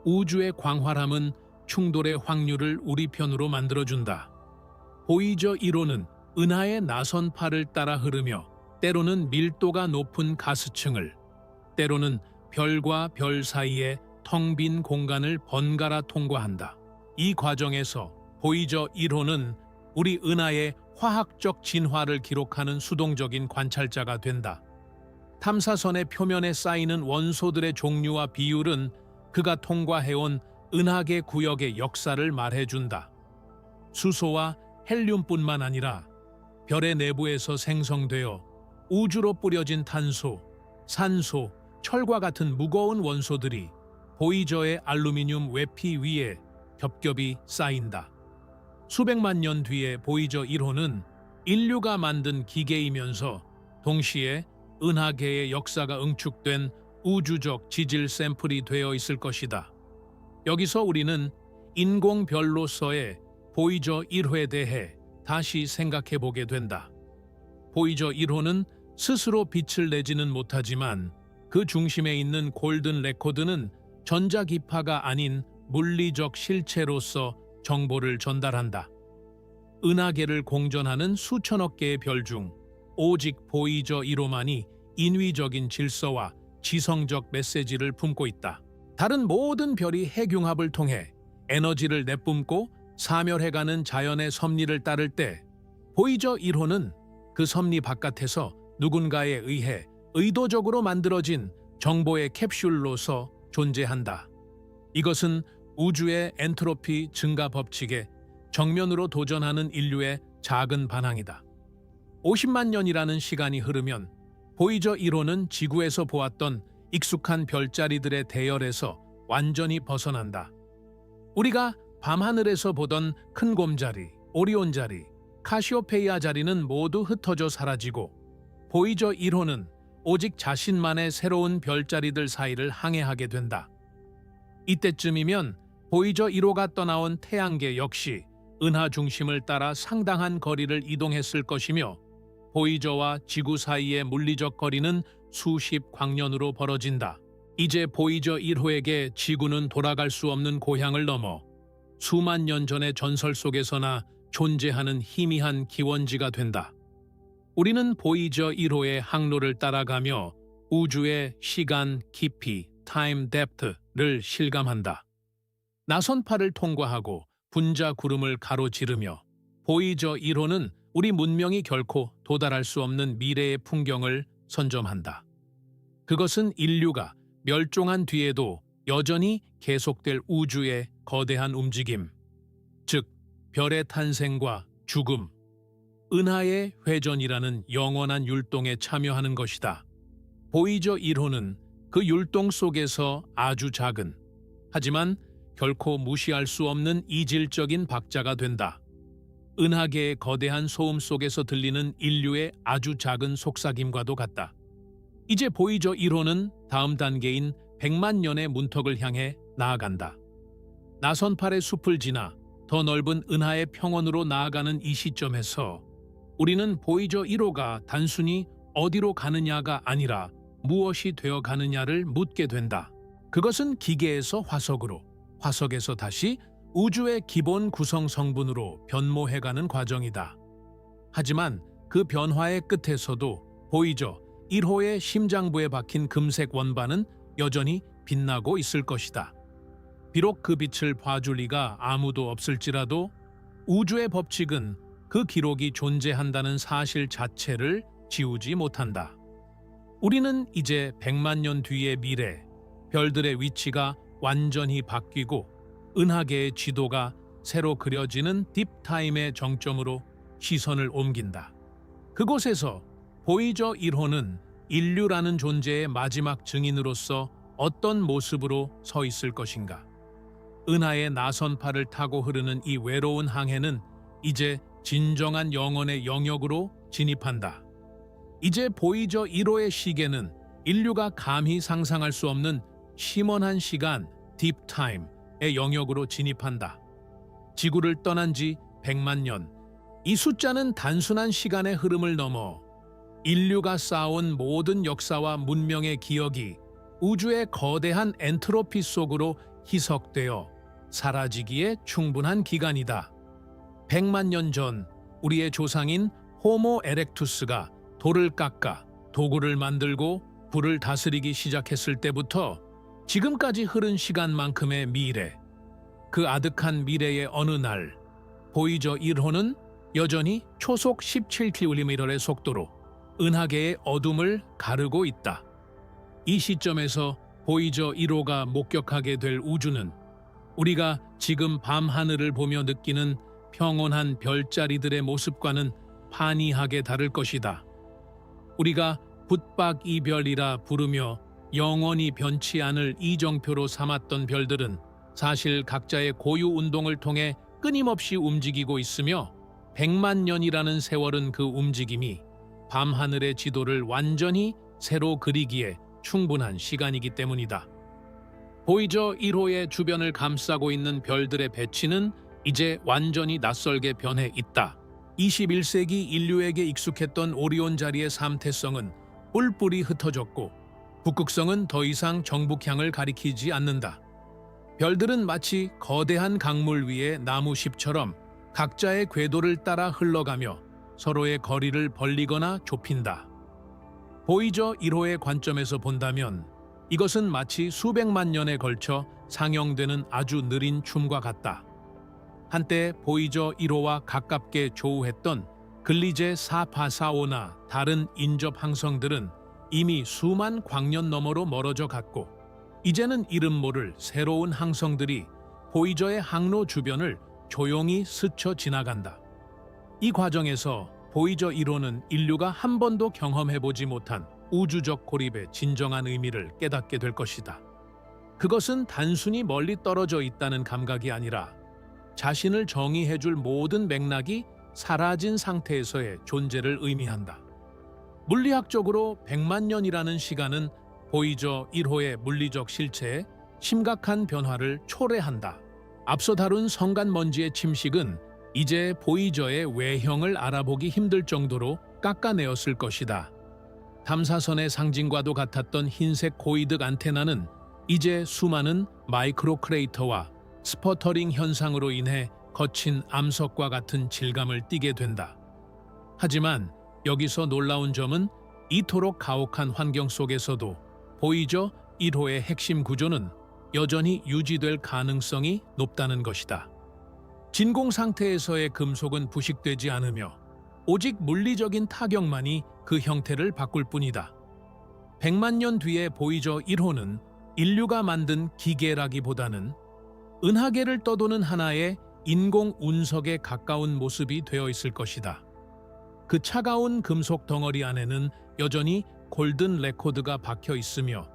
우주의 광활함은 충돌의 확률을 우리 편으로 만들어준다. 보이저 1호는 은하의 나선파를 따라 흐르며 때로는 밀도가 높은 가스층을, 때로는 별과 별 사이의 텅 빈 공간을 번갈아 통과한다. 이 과정에서 보이저 1호는 우리 은하의 화학적 진화를 기록하는 수동적인 관찰자가 된다. 탐사선의 표면에 쌓이는 원소들의 종류와 비율은 그가 통과해온 은하계 구역의 역사를 말해준다. 수소와 헬륨뿐만 아니라 별의 내부에서 생성되어 우주로 뿌려진 탄소, 산소, 철과 같은 무거운 원소들이 보이저의 알루미늄 외피 위에 겹겹이 쌓인다. 수백만 년 뒤에 보이저 1호는 인류가 만든 기계이면서 동시에 은하계의 역사가 응축된 우주적 지질 샘플이 되어 있을 것이다. 여기서 우리는 인공별로서의 보이저 1호에 대해 다시 생각해 보게 된다. 보이저 1호는 스스로 빛을 내지는 못하지만 그 중심에 있는 골든 레코드는 전자기파가 아닌 물리적 실체로서 정보를 전달한다. 은하계를 공전하는 수천억 개의 별 중 오직 보이저 1호만이 인위적인 질서와 지성적 메시지를 품고 있다. 다른 모든 별이 핵융합을 통해 에너지를 내뿜고 사멸해가는 자연의 섭리를 따를 때 보이저 1호는 그 섭리 바깥에서 누군가에 의해 의도적으로 만들어진 정보의 캡슐로서 존재한다. 이것은 우주의 엔트로피 증가 법칙에 정면으로 도전하는 인류의 작은 반항이다. 50만 년이라는 시간이 흐르면 보이저 1호는 지구에서 보았던 익숙한 별자리들의 대열에서 완전히 벗어난다. 우리가 밤하늘에서 보던 큰 곰자리, 오리온자리, 카시오페이아 자리는 모두 흩어져 사라지고 보이저 1호는 오직 자신만의 새로운 별자리들 사이를 항해하게 된다. 이때쯤이면 보이저 1호가 떠나온 태양계 역시 은하 중심을 따라 상당한 거리를 이동했을 것이며 보이저와 지구 사이의 물리적 거리는 수십 광년으로 벌어진다. 이제 보이저 1호에게 지구는 돌아갈 수 없는 고향을 넘어 수만 년 전의 전설 속에서나 존재하는 희미한 기원지가 된다. 우리는 보이저 1호의 항로를 따라가며 우주의 시간 깊이, time depth를 실감한다. 나선파를 통과하고 분자 구름을 가로지르며 보이저 1호는 우리 문명이 결코 도달할 수 없는 미래의 풍경을 선점한다. 그것은 인류가 멸종한 뒤에도 여전히 계속될 우주의 거대한 움직임, 즉 별의 탄생과 죽음, 은하의 회전이라는 영원한 율동에 참여하는 것이다. 보이저 1호는 그 율동 속에서 아주 작은, 하지만 결코 무시할 수 없는 이질적인 박자가 된다. 은하계의 거대한 소음 속에서 들리는 인류의 아주 작은 속삭임과도 같다. 이제 보이저 1호는 다음 단계인 100만 년의 문턱을 향해 나아간다. 나선팔의 숲을 지나 더 더 넓은 은하의 평원으로 나아가는 이 시점에서 우리는 보이저 1호가 단순히 어디로 가느냐가 아니라 무엇이 되어 가느냐를 묻게 된다. 그것은 기계에서 화석으로, 화석에서 다시 우주의 기본 구성 성분으로 변모해가는 과정이다. 하지만 그 변화의 끝에서도 보이저 1호의 심장부에 박힌 금색 원반은 여전히 빛나고 있을 것이다. 비록 그 빛을 봐줄 리가 아무도 없을지라도 우주의 법칙은 그 기록이 존재한다는 사실 자체를 지우지 못한다. 우리는 이제 100만 년 뒤의 미래, 별들의 위치가 완전히 바뀌고 은하계의 지도가 새로 그려지는 딥타임의 정점으로 시선을 옮긴다. 그곳에서 보이저 1호는 인류라는 존재의 마지막 증인으로서 어떤 모습으로 서 있을 것인가? 은하의 나선팔을 타고 흐르는 이 외로운 항해는 이제 진정한 영혼의 영역으로 진입한다. 이제 보이저 1호의 시계는 인류가 감히 상상할 수 없는 심원한 시간, 딥타임의 영역으로 진입한다. 지구를 떠난 지 100만 년, 이 숫자는 단순한 시간의 흐름을 넘어 인류가 쌓아온 모든 역사와 문명의 기억이 우주의 거대한 엔트로피 속으로 희석되어 사라지기에 충분한 기간이다. 100만 년 전 우리의 조상인 호모 에렉투스가 돌을 깎아 도구를 만들고 불을 다스리기 시작했을 때부터 지금까지 흐른 시간만큼의 미래, 그 아득한 미래의 어느 날 보이저 1호는 여전히 초속 17km의 속도로 은하계의 어둠을 가르고 있다. 이 시점에서 보이저 1호가 목격하게 될 우주는 우리가 지금 밤하늘을 보며 느끼는 평온한 별자리들의 모습과는 판이하게 다를 것이다. 우리가 붙박이별이라 부르며 영원히 변치 않을 이정표로 삼았던 별들은 사실 각자의 고유 운동을 통해 끊임없이 움직이고 있으며 100만 년이라는 세월은 그 움직임이 밤하늘의 지도를 완전히 새로 그리기에 충분한 시간이기 때문이다. 보이저 1호의 주변을 감싸고 있는 별들의 배치는 이제 완전히 낯설게 변해 있다. 21세기 인류에게 익숙했던 오리온 자리의 삼태성은 뿔뿔이 흩어졌고 북극성은 더 이상 정북향을 가리키지 않는다. 별들은 마치 거대한 강물 위의 나무십처럼 각자의 궤도를 따라 흘러가며 서로의 거리를 벌리거나 좁힌다. 보이저 1호의 관점에서 본다면 이것은 마치 수백만 년에 걸쳐 상영되는 아주 느린 춤과 같다. 한때 보이저 1호와 가깝게 조우했던 글리제 4845나 다른 인접 항성들은 이미 수만 광년 너머로 멀어져 갔고 이제는 이름 모를 새로운 항성들이 보이저의 항로 주변을 조용히 스쳐 지나간다. 이 과정에서 보이저 1호는 인류가 한 번도 경험해보지 못한 우주적 고립의 진정한 의미를 깨닫게 될 것이다. 그것은 단순히 멀리 떨어져 있다는 감각이 아니라 자신을 정의해줄 모든 맥락이 사라진 상태에서의 존재를 의미한다. 물리학적으로 100만 년이라는 시간은 보이저 1호의 물리적 실체에 심각한 변화를 초래한다. 앞서 다룬 성간먼지의 침식은 이제 보이저의 외형을 알아보기 힘들 정도로 깎아내었을 것이다. 탐사선의 상징과도 같았던 흰색 고이득 안테나는 이제 수많은 마이크로 크레이터와 스퍼터링 현상으로 인해 거친 암석과 같은 질감을 띠게 된다. 하지만 여기서 놀라운 점은 이토록 가혹한 환경 속에서도 보이저 1호의 핵심 구조는 여전히 유지될 가능성이 높다는 것이다. 진공 상태에서의 금속은 부식되지 않으며 오직 물리적인 타격만이 그 형태를 바꿀 뿐이다. 100만 년 뒤에 보이저 1호는 인류가 만든 기계라기보다는 은하계를 떠도는 하나의 인공 운석에 가까운 모습이 되어 있을 것이다. 그 차가운 금속 덩어리 안에는 여전히 골든 레코드가 박혀 있으며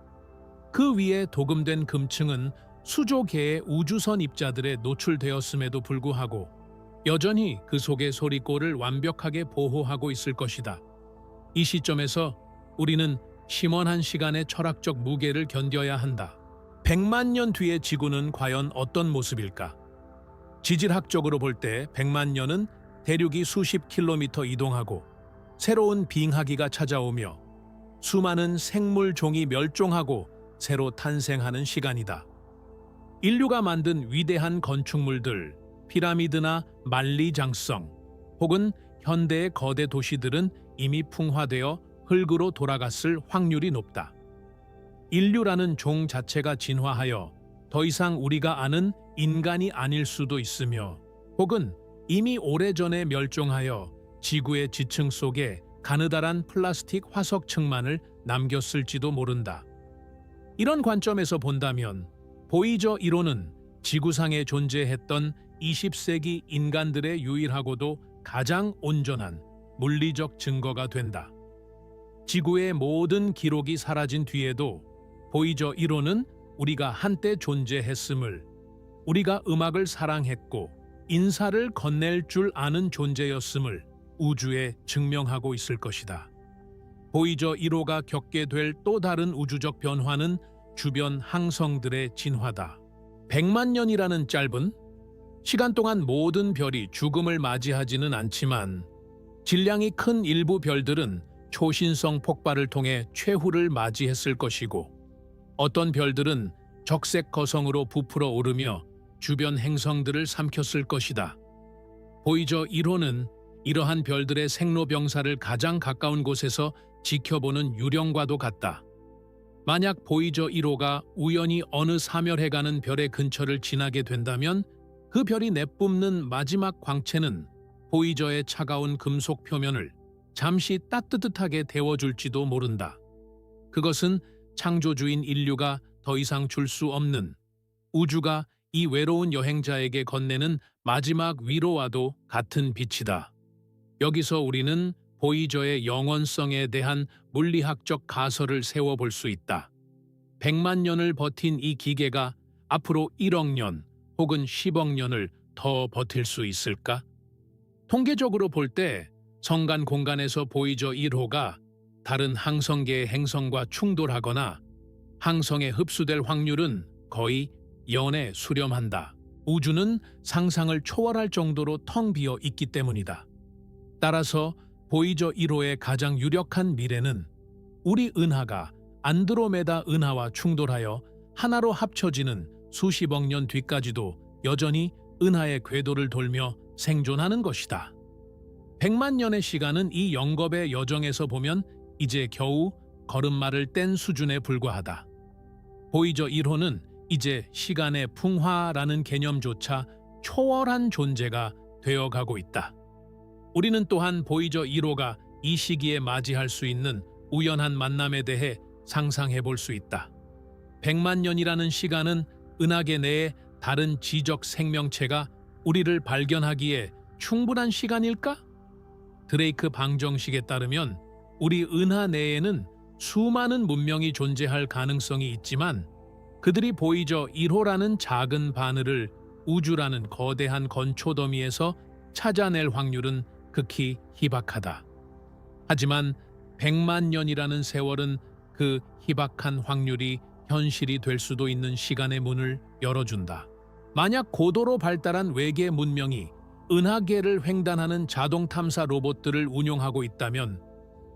그 위에 도금된 금층은 수조계의 우주선 입자들에 노출되었음에도 불구하고 여전히 그 속의 소리꼴을 완벽하게 보호하고 있을 것이다. 이 시점에서 우리는 심원한 시간의 철학적 무게를 견뎌야 한다. 100만 년 뒤의 지구는 과연 어떤 모습일까? 지질학적으로 볼 때 100만 년은 대륙이 수십 킬로미터 이동하고 새로운 빙하기가 찾아오며 수많은 생물 종이 멸종하고 새로 탄생하는 시간이다. 인류가 만든 위대한 건축물들, 피라미드나 만리장성, 혹은 현대의 거대 도시들은 이미 풍화되어 흙으로 돌아갔을 확률이 높다. 인류라는 종 자체가 진화하여 더 이상 우리가 아는 인간이 아닐 수도 있으며, 혹은 이미 오래전에 멸종하여 지구의 지층 속에 가느다란 플라스틱 화석층만을 남겼을지도 모른다. 이런 관점에서 본다면 보이저 1호는 지구상에 존재했던 20세기 인간들의 유일하고도 가장 온전한 물리적 증거가 된다. 지구의 모든 기록이 사라진 뒤에도 보이저 1호는 우리가 한때 존재했음을, 우리가 음악을 사랑했고 인사를 건넬 줄 아는 존재였음을 우주에 증명하고 있을 것이다. 보이저 1호가 겪게 될 또 다른 우주적 변화는 주변 항성들의 진화다. 100만 년이라는 짧은 시간 동안 모든 별이 죽음을 맞이하지는 않지만 질량이 큰 일부 별들은 초신성 폭발을 통해 최후를 맞이했을 것이고, 어떤 별들은 적색 거성으로 부풀어 오르며 주변 행성들을 삼켰을 것이다. 보이저 1호는 이러한 별들의 생로병사를 가장 가까운 곳에서 지켜보는 유령과도 같다. 만약 보이저 1호가 우연히 어느 사멸해가는 별의 근처를 지나게 된다면 그 별이 내뿜는 마지막 광채는 보이저의 차가운 금속 표면을 잠시 따뜻하게 데워줄지도 모른다. 그것은 창조주인 인류가 더 이상 줄 수 없는, 우주가 이 외로운 여행자에게 건네는 마지막 위로와도 같은 빛이다. 여기서 우리는 보이저의 영원성에 대한 물리학적 가설을 세워볼 수 있다. 100만 년을 버틴 이 기계가 앞으로 1억 년 혹은 10억 년을 더 버틸 수 있을까? 통계적으로 볼 때 성간 공간에서 보이저 1호가 다른 항성계의 행성과 충돌하거나 항성에 흡수될 확률은 거의 0에 수렴한다. 우주는 상상을 초월할 정도로 텅 비어 있기 때문이다. 따라서 보이저 1호의 가장 유력한 미래는 우리 은하가 안드로메다 은하와 충돌하여 하나로 합쳐지는 수십억 년 뒤까지도 여전히 은하의 궤도를 돌며 생존하는 것이다. 100만 년의 시간은 이 영겁의 여정에서 보면 이제 겨우 걸음마를 뗀 수준에 불과하다. 보이저 1호는 이제 시간의 풍화라는 개념조차 초월한 존재가 되어가고 있다. 우리는 또한 보이저 1호가 이 시기에 맞이할 수 있는 우연한 만남에 대해 상상해 볼 수 있다. 100만 년이라는 시간은 은하계 내의 다른 지적 생명체가 우리를 발견하기에 충분한 시간일까? 드레이크 방정식에 따르면 우리 은하 내에는 수많은 문명이 존재할 가능성이 있지만 그들이 보이저 1호라는 작은 바늘을 우주라는 거대한 건초더미에서 찾아낼 확률은 극히 희박하다. 하지만 100만 년이라는 세월은 그 희박한 확률이 현실이 될 수도 있는 시간의 문을 열어준다. 만약 고도로 발달한 외계 문명이 은하계를 횡단하는 자동 탐사 로봇들을 운용하고 있다면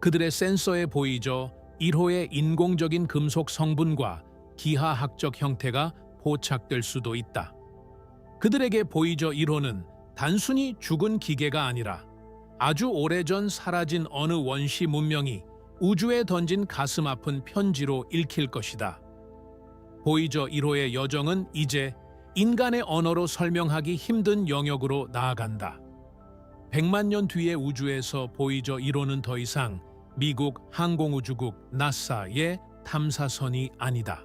그들의 센서에 보이저 1호의 인공적인 금속 성분과 기하학적 형태가 포착될 수도 있다. 그들에게 보이저 1호는 단순히 죽은 기계가 아니라 아주 오래전 사라진 어느 원시 문명이 우주에 던진 가슴 아픈 편지로 읽힐 것이다. 보이저 1호의 여정은 이제 인간의 언어로 설명하기 힘든 영역으로 나아간다. 100만 년 뒤의 우주에서 보이저 1호는 더 이상 미국 항공우주국 나사의 탐사선이 아니다.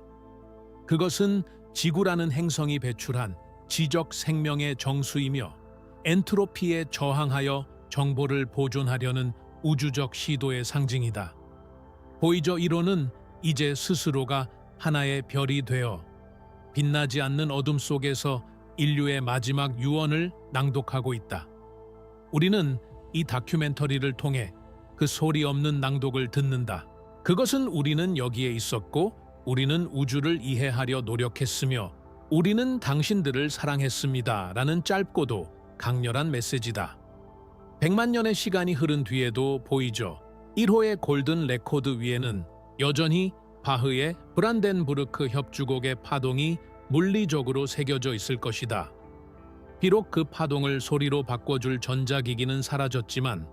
그것은 지구라는 행성이 배출한 지적 생명의 정수이며 엔트로피에 저항하여 정보를 보존하려는 우주적 시도의 상징이다. 보이저 1호는 이제 스스로가 하나의 별이 되어 빛나지 않는 어둠 속에서 인류의 마지막 유언을 낭독하고 있다. 우리는 이 다큐멘터리를 통해 그 소리 없는 낭독을 듣는다. 그것은 우리는 여기에 있었고 우리는 우주를 이해하려 노력했으며 우리는 당신들을 사랑했습니다. 라는 짧고도 강렬한 메시지다. 100만 년의 시간이 흐른 뒤에도 보이저 1호의 골든 레코드 위에는 여전히 바흐의 브란덴부르크 협주곡의 파동이 물리적으로 새겨져 있을 것이다. 비록 그 파동을 소리로 바꿔줄 전자기기는 사라졌지만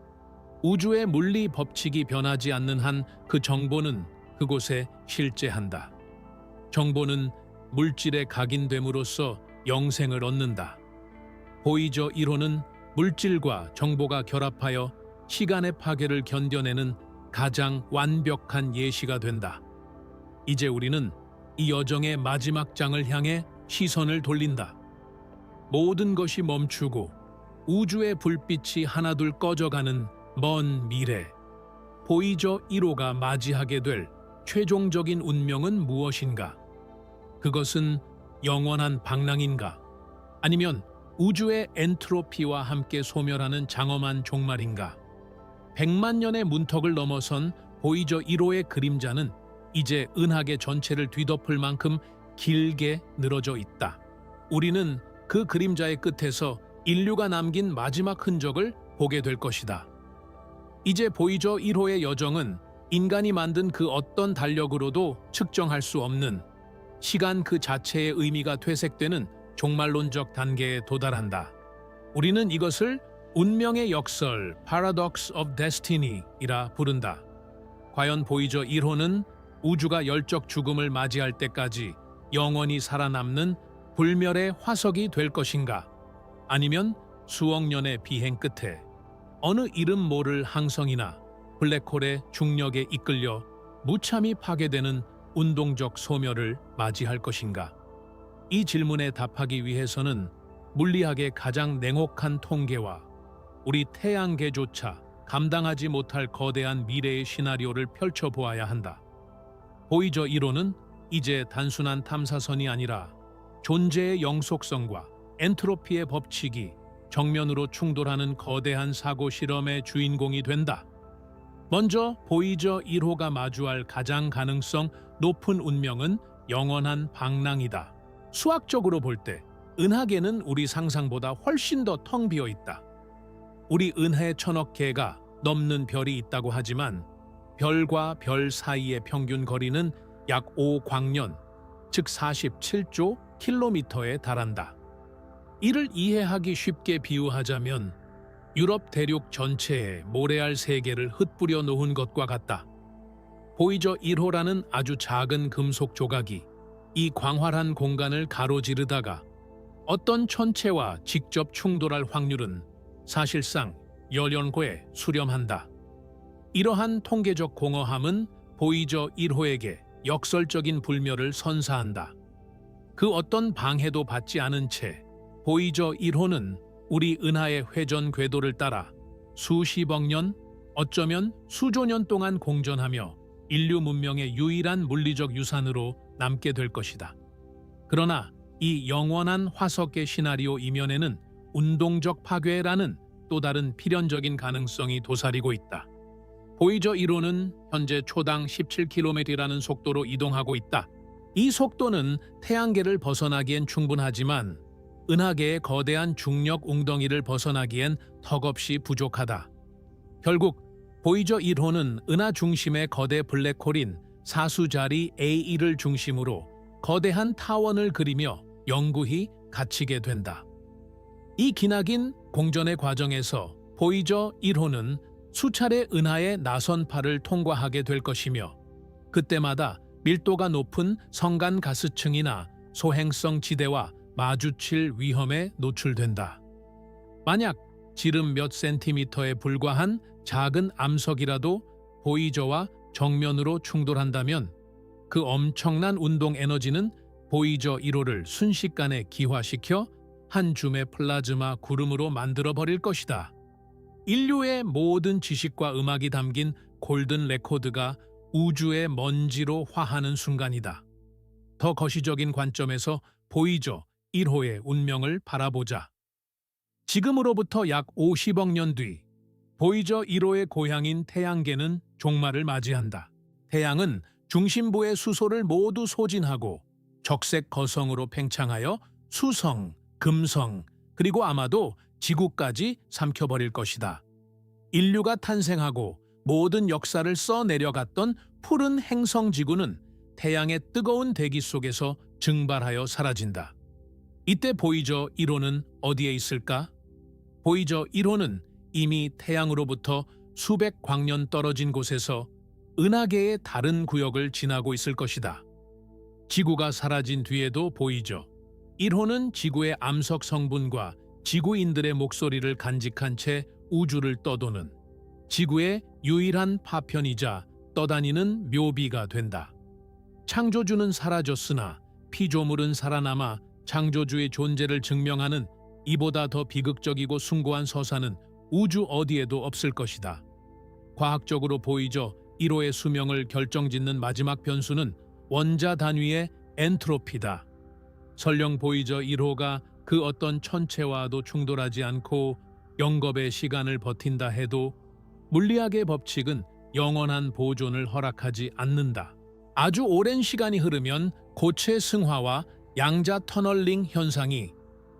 우주의 물리 법칙이 변하지 않는 한 그 정보는 그곳에 실재한다. 정보는 물질에 각인됨으로써 영생을 얻는다. 보이저 1호는 물질과 정보가 결합하여 시간의 파괴를 견뎌내는 가장 완벽한 예시가 된다. 이제 우리는 이 여정의 마지막 장을 향해 시선을 돌린다. 모든 것이 멈추고 우주의 불빛이 하나둘 꺼져가는 먼 미래. 보이저 1호가 맞이하게 될 최종적인 운명은 무엇인가? 그것은 영원한 방랑인가? 아니면 우주의 엔트로피와 함께 소멸하는 장엄한 종말인가? 100만 년의 문턱을 넘어선 보이저 1호의 그림자는 이제 은하계 전체를 뒤덮을 만큼 길게 늘어져 있다. 우리는 그 그림자의 끝에서 인류가 남긴 마지막 흔적을 보게 될 것이다. 이제 보이저 1호의 여정은 인간이 만든 그 어떤 달력으로도 측정할 수 없는 시간 그 자체의 의미가 퇴색되는 종말론적 단계에 도달한다. 우리는 이것을 운명의 역설 (Paradox of Destiny)이라 부른다. 과연 보이저 1호는 우주가 열적 죽음을 맞이할 때까지 영원히 살아남는 불멸의 화석이 될 것인가? 아니면 수억 년의 비행 끝에 어느 이름 모를 항성이나 블랙홀의 중력에 이끌려 무참히 파괴되는 운동적 소멸을 맞이할 것인가? 이 질문에 답하기 위해서는 물리학의 가장 냉혹한 통계와 우리 태양계조차 감당하지 못할 거대한 미래의 시나리오를 펼쳐보아야 한다. 보이저 1호는 이제 단순한 탐사선이 아니라 존재의 영속성과 엔트로피의 법칙이 정면으로 충돌하는 거대한 사고 실험의 주인공이 된다. 먼저 보이저 1호가 마주할 가장 가능성 높은 운명은 영원한 방랑이다. 수학적으로 볼 때 은하계는 우리 상상보다 훨씬 더 텅 비어 있다. 우리 은하에 1000억 개가 넘는 별이 있다고 하지만 별과 별 사이의 평균 거리는 약 5광년, 즉 47조 킬로미터에 달한다. 이를 이해하기 쉽게 비유하자면 유럽 대륙 전체에 모래알 3개를 흩뿌려 놓은 것과 같다. 보이저 1호라는 아주 작은 금속 조각이 이 광활한 공간을 가로지르다가 어떤 천체와 직접 충돌할 확률은 사실상 열연고에 수렴한다. 이러한 통계적 공허함은 보이저 1호에게 역설적인 불멸을 선사한다. 그 어떤 방해도 받지 않은 채 보이저 1호는 우리 은하의 회전 궤도를 따라 수십억 년, 어쩌면 수조 년 동안 공전하며 인류 문명의 유일한 물리적 유산으로 남게 될 것이다. 그러나 이 영원한 화석의 시나리오 이면에는 운동적 파괴라는 또 다른 필연적인 가능성이 도사리고 있다. 보이저 1호는 현재 초당 17km라는 속도로 이동하고 있다. 이 속도는 태양계를 벗어나기엔 충분하지만 은하계의 거대한 중력 웅덩이를 벗어나기엔 턱없이 부족하다. 결국 보이저 1호는 은하 중심의 거대 블랙홀인 사수자리 A1을 중심으로 거대한 타원을 그리며 영구히 갇히게 된다. 이 기나긴 공전의 과정에서 보이저 1호는 수차례 은하의 나선파를 통과하게 될 것이며 그때마다 밀도가 높은 성간 가스층이나 소행성 지대와 마주칠 위험에 노출된다. 만약 지름 몇 센티미터에 불과한 작은 암석이라도 보이저와 정면으로 충돌한다면 그 엄청난 운동 에너지는 보이저 1호를 순식간에 기화시켜 한 줌의 플라즈마 구름으로 만들어버릴 것이다. 인류의 모든 지식과 음악이 담긴 골든 레코드가 우주의 먼지로 화하는 순간이다. 더 거시적인 관점에서 보이저 1호의 운명을 바라보자. 지금으로부터 약 50억 년 뒤 보이저 1호의 고향인 태양계는 종말을 맞이한다. 태양은 중심부의 수소를 모두 소진하고 적색 거성으로 팽창하여 수성, 금성, 그리고 아마도 지구까지 삼켜버릴 것이다. 인류가 탄생하고 모든 역사를 써내려갔던 푸른 행성 지구는 태양의 뜨거운 대기 속에서 증발하여 사라진다. 이때 보이저 1호는 어디에 있을까? 보이저 1호는 이미 태양으로부터 수백 광년 떨어진 곳에서 은하계의 다른 구역을 지나고 있을 것이다. 지구가 사라진 뒤에도 보이저 1호는 지구의 암석 성분과 지구인들의 목소리를 간직한 채 우주를 떠도는 지구의 유일한 파편이자 떠다니는 묘비가 된다. 창조주는 사라졌으나 피조물은 살아남아 창조주의 존재를 증명하는 이보다 더 비극적이고 숭고한 서사는 우주 어디에도 없을 것이다. 과학적으로 보이저 1호의 수명을 결정짓는 마지막 변수는 원자 단위의 엔트로피다. 설령 보이저 1호가 그 어떤 천체와도 충돌하지 않고 영겁의 시간을 버틴다 해도 물리학의 법칙은 영원한 보존을 허락하지 않는다. 아주 오랜 시간이 흐르면 고체 승화와 양자 터널링 현상이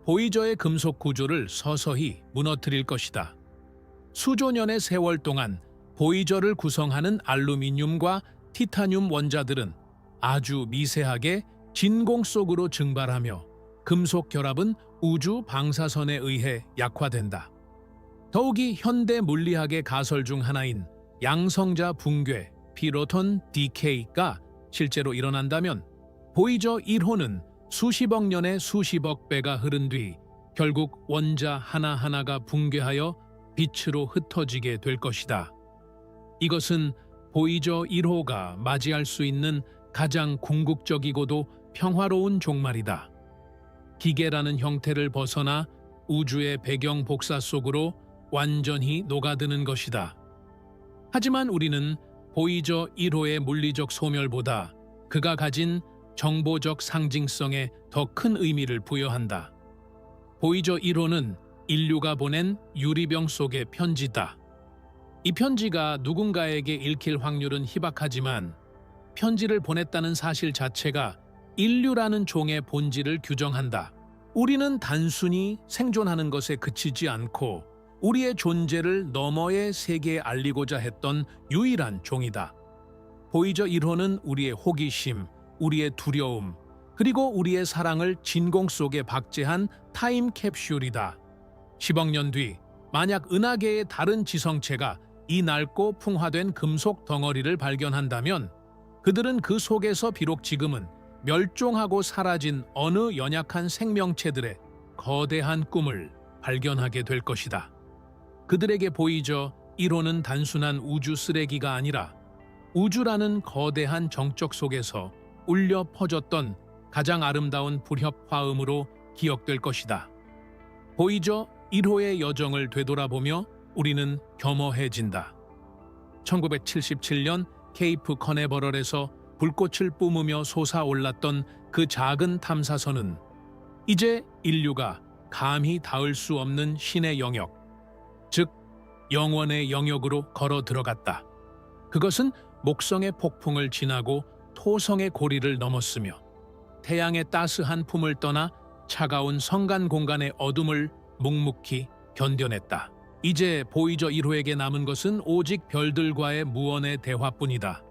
보이저의 금속 구조를 서서히 무너뜨릴 것이다. 수조년의 세월 동안 보이저를 구성하는 알루미늄과 티타늄 원자들은 아주 미세하게 진공 속으로 증발하며 금속 결합은 우주 방사선에 의해 약화된다. 더욱이 현대 물리학의 가설 중 하나인 양성자 붕괴, 피로톤 디케이가 실제로 일어난다면 보이저 1호는 수십억 년의 수십억 배가 흐른 뒤 결국 원자 하나하나가 붕괴하여 빛으로 흩어지게 될 것이다. 이것은 보이저 1호가 맞이할 수 있는 가장 궁극적이고도 평화로운 종말이다. 기계라는 형태를 벗어나 우주의 배경 복사 속으로 완전히 녹아드는 것이다. 하지만 우리는 보이저 1호의 물리적 소멸보다 그가 가진 정보적 상징성에 더 큰 의미를 부여한다. 보이저 1호는 인류가 보낸 유리병 속의 편지다. 이 편지가 누군가에게 읽힐 확률은 희박하지만 편지를 보냈다는 사실 자체가 인류라는 종의 본질을 규정한다. 우리는 단순히 생존하는 것에 그치지 않고 우리의 존재를 너머의 세계에 알리고자 했던 유일한 종이다. 보이저 1호는 우리의 호기심, 우리의 두려움, 그리고 우리의 사랑을 진공 속에 박제한 타임캡슐이다. 10억 년 뒤 만약 은하계의 다른 지성체가 이 낡고 풍화된 금속 덩어리를 발견한다면 그들은 그 속에서 비록 지금은 멸종하고 사라진 어느 연약한 생명체들의 거대한 꿈을 발견하게 될 것이다. 그들에게 보이저 1호는 단순한 우주 쓰레기가 아니라 우주라는 거대한 정적 속에서 울려 퍼졌던 가장 아름다운 불협 화음으로 기억될 것이다. 보이저 1호의 여정을 되돌아보며 우리는 겸허해진다. 1977년 케이프 커네버럴에서 불꽃을 뿜으며 솟아올랐던 그 작은 탐사선은 이제 인류가 감히 닿을 수 없는 신의 영역, 즉 영원의 영역으로 걸어 들어갔다. 그것은 목성의 폭풍을 지나고 토성의 고리를 넘었으며 태양의 따스한 품을 떠나 차가운 성간 공간의 어둠을 묵묵히 견뎌냈다. 이제 보이저 1호에게 남은 것은 오직 별들과의 무언의 대화뿐이다.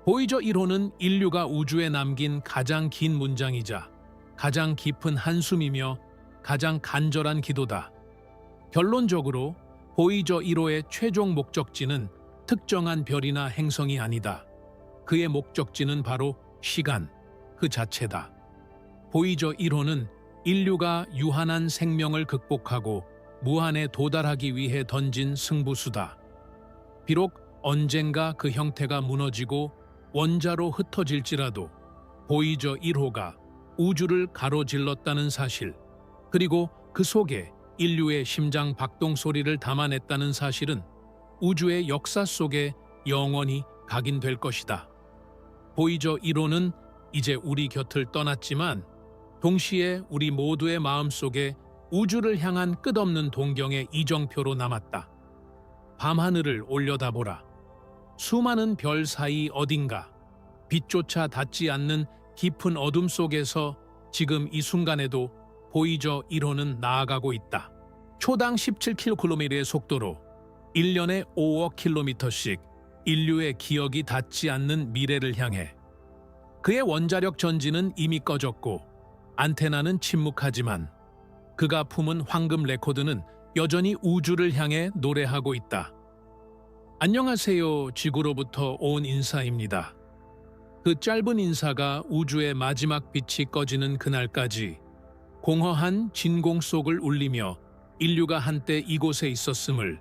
보이저 1호는 인류가 우주에 남긴 가장 긴 문장이자 가장 깊은 한숨이며 가장 간절한 기도다. 결론적으로 보이저 1호의 최종 목적지는 특정한 별이나 행성이 아니다. 그의 목적지는 바로 시간 그 자체다. 보이저 1호는 인류가 유한한 생명을 극복하고 무한에 도달하기 위해 던진 승부수다. 비록 언젠가 그 형태가 무너지고 원자로 흩어질지라도 보이저 1호가 우주를 가로질렀다는 사실, 그리고 그 속에 인류의 심장 박동 소리를 담아냈다는 사실은 우주의 역사 속에 영원히 각인될 것이다. 보이저 1호는 이제 우리 곁을 떠났지만 동시에 우리 모두의 마음속에 우주를 향한 끝없는 동경의 이정표로 남았다. 밤하늘을 올려다보라. 수많은 별 사이 어딘가 빛조차 닿지 않는 깊은 어둠 속에서 지금 이 순간에도 보이저 1호는 나아가고 있다. 초당 17km의 속도로 1년에 5억 킬로미터씩 인류의 기억이 닿지 않는 미래를 향해. 그의 원자력 전지는 이미 꺼졌고 안테나는 침묵하지만 그가 품은 황금 레코드는 여전히 우주를 향해 노래하고 있다. 안녕하세요. 지구로부터 온 인사입니다. 그 짧은 인사가 우주의 마지막 빛이 꺼지는 그날까지 공허한 진공 속을 울리며 인류가 한때 이곳에 있었음을,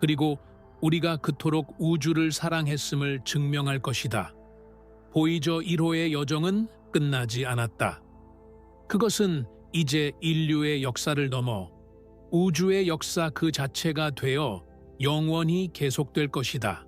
그리고 우리가 그토록 우주를 사랑했음을 증명할 것이다. 보이저 1호의 여정은 끝나지 않았다. 그것은 이제 인류의 역사를 넘어 우주의 역사 그 자체가 되어 영원히 계속될 것이다.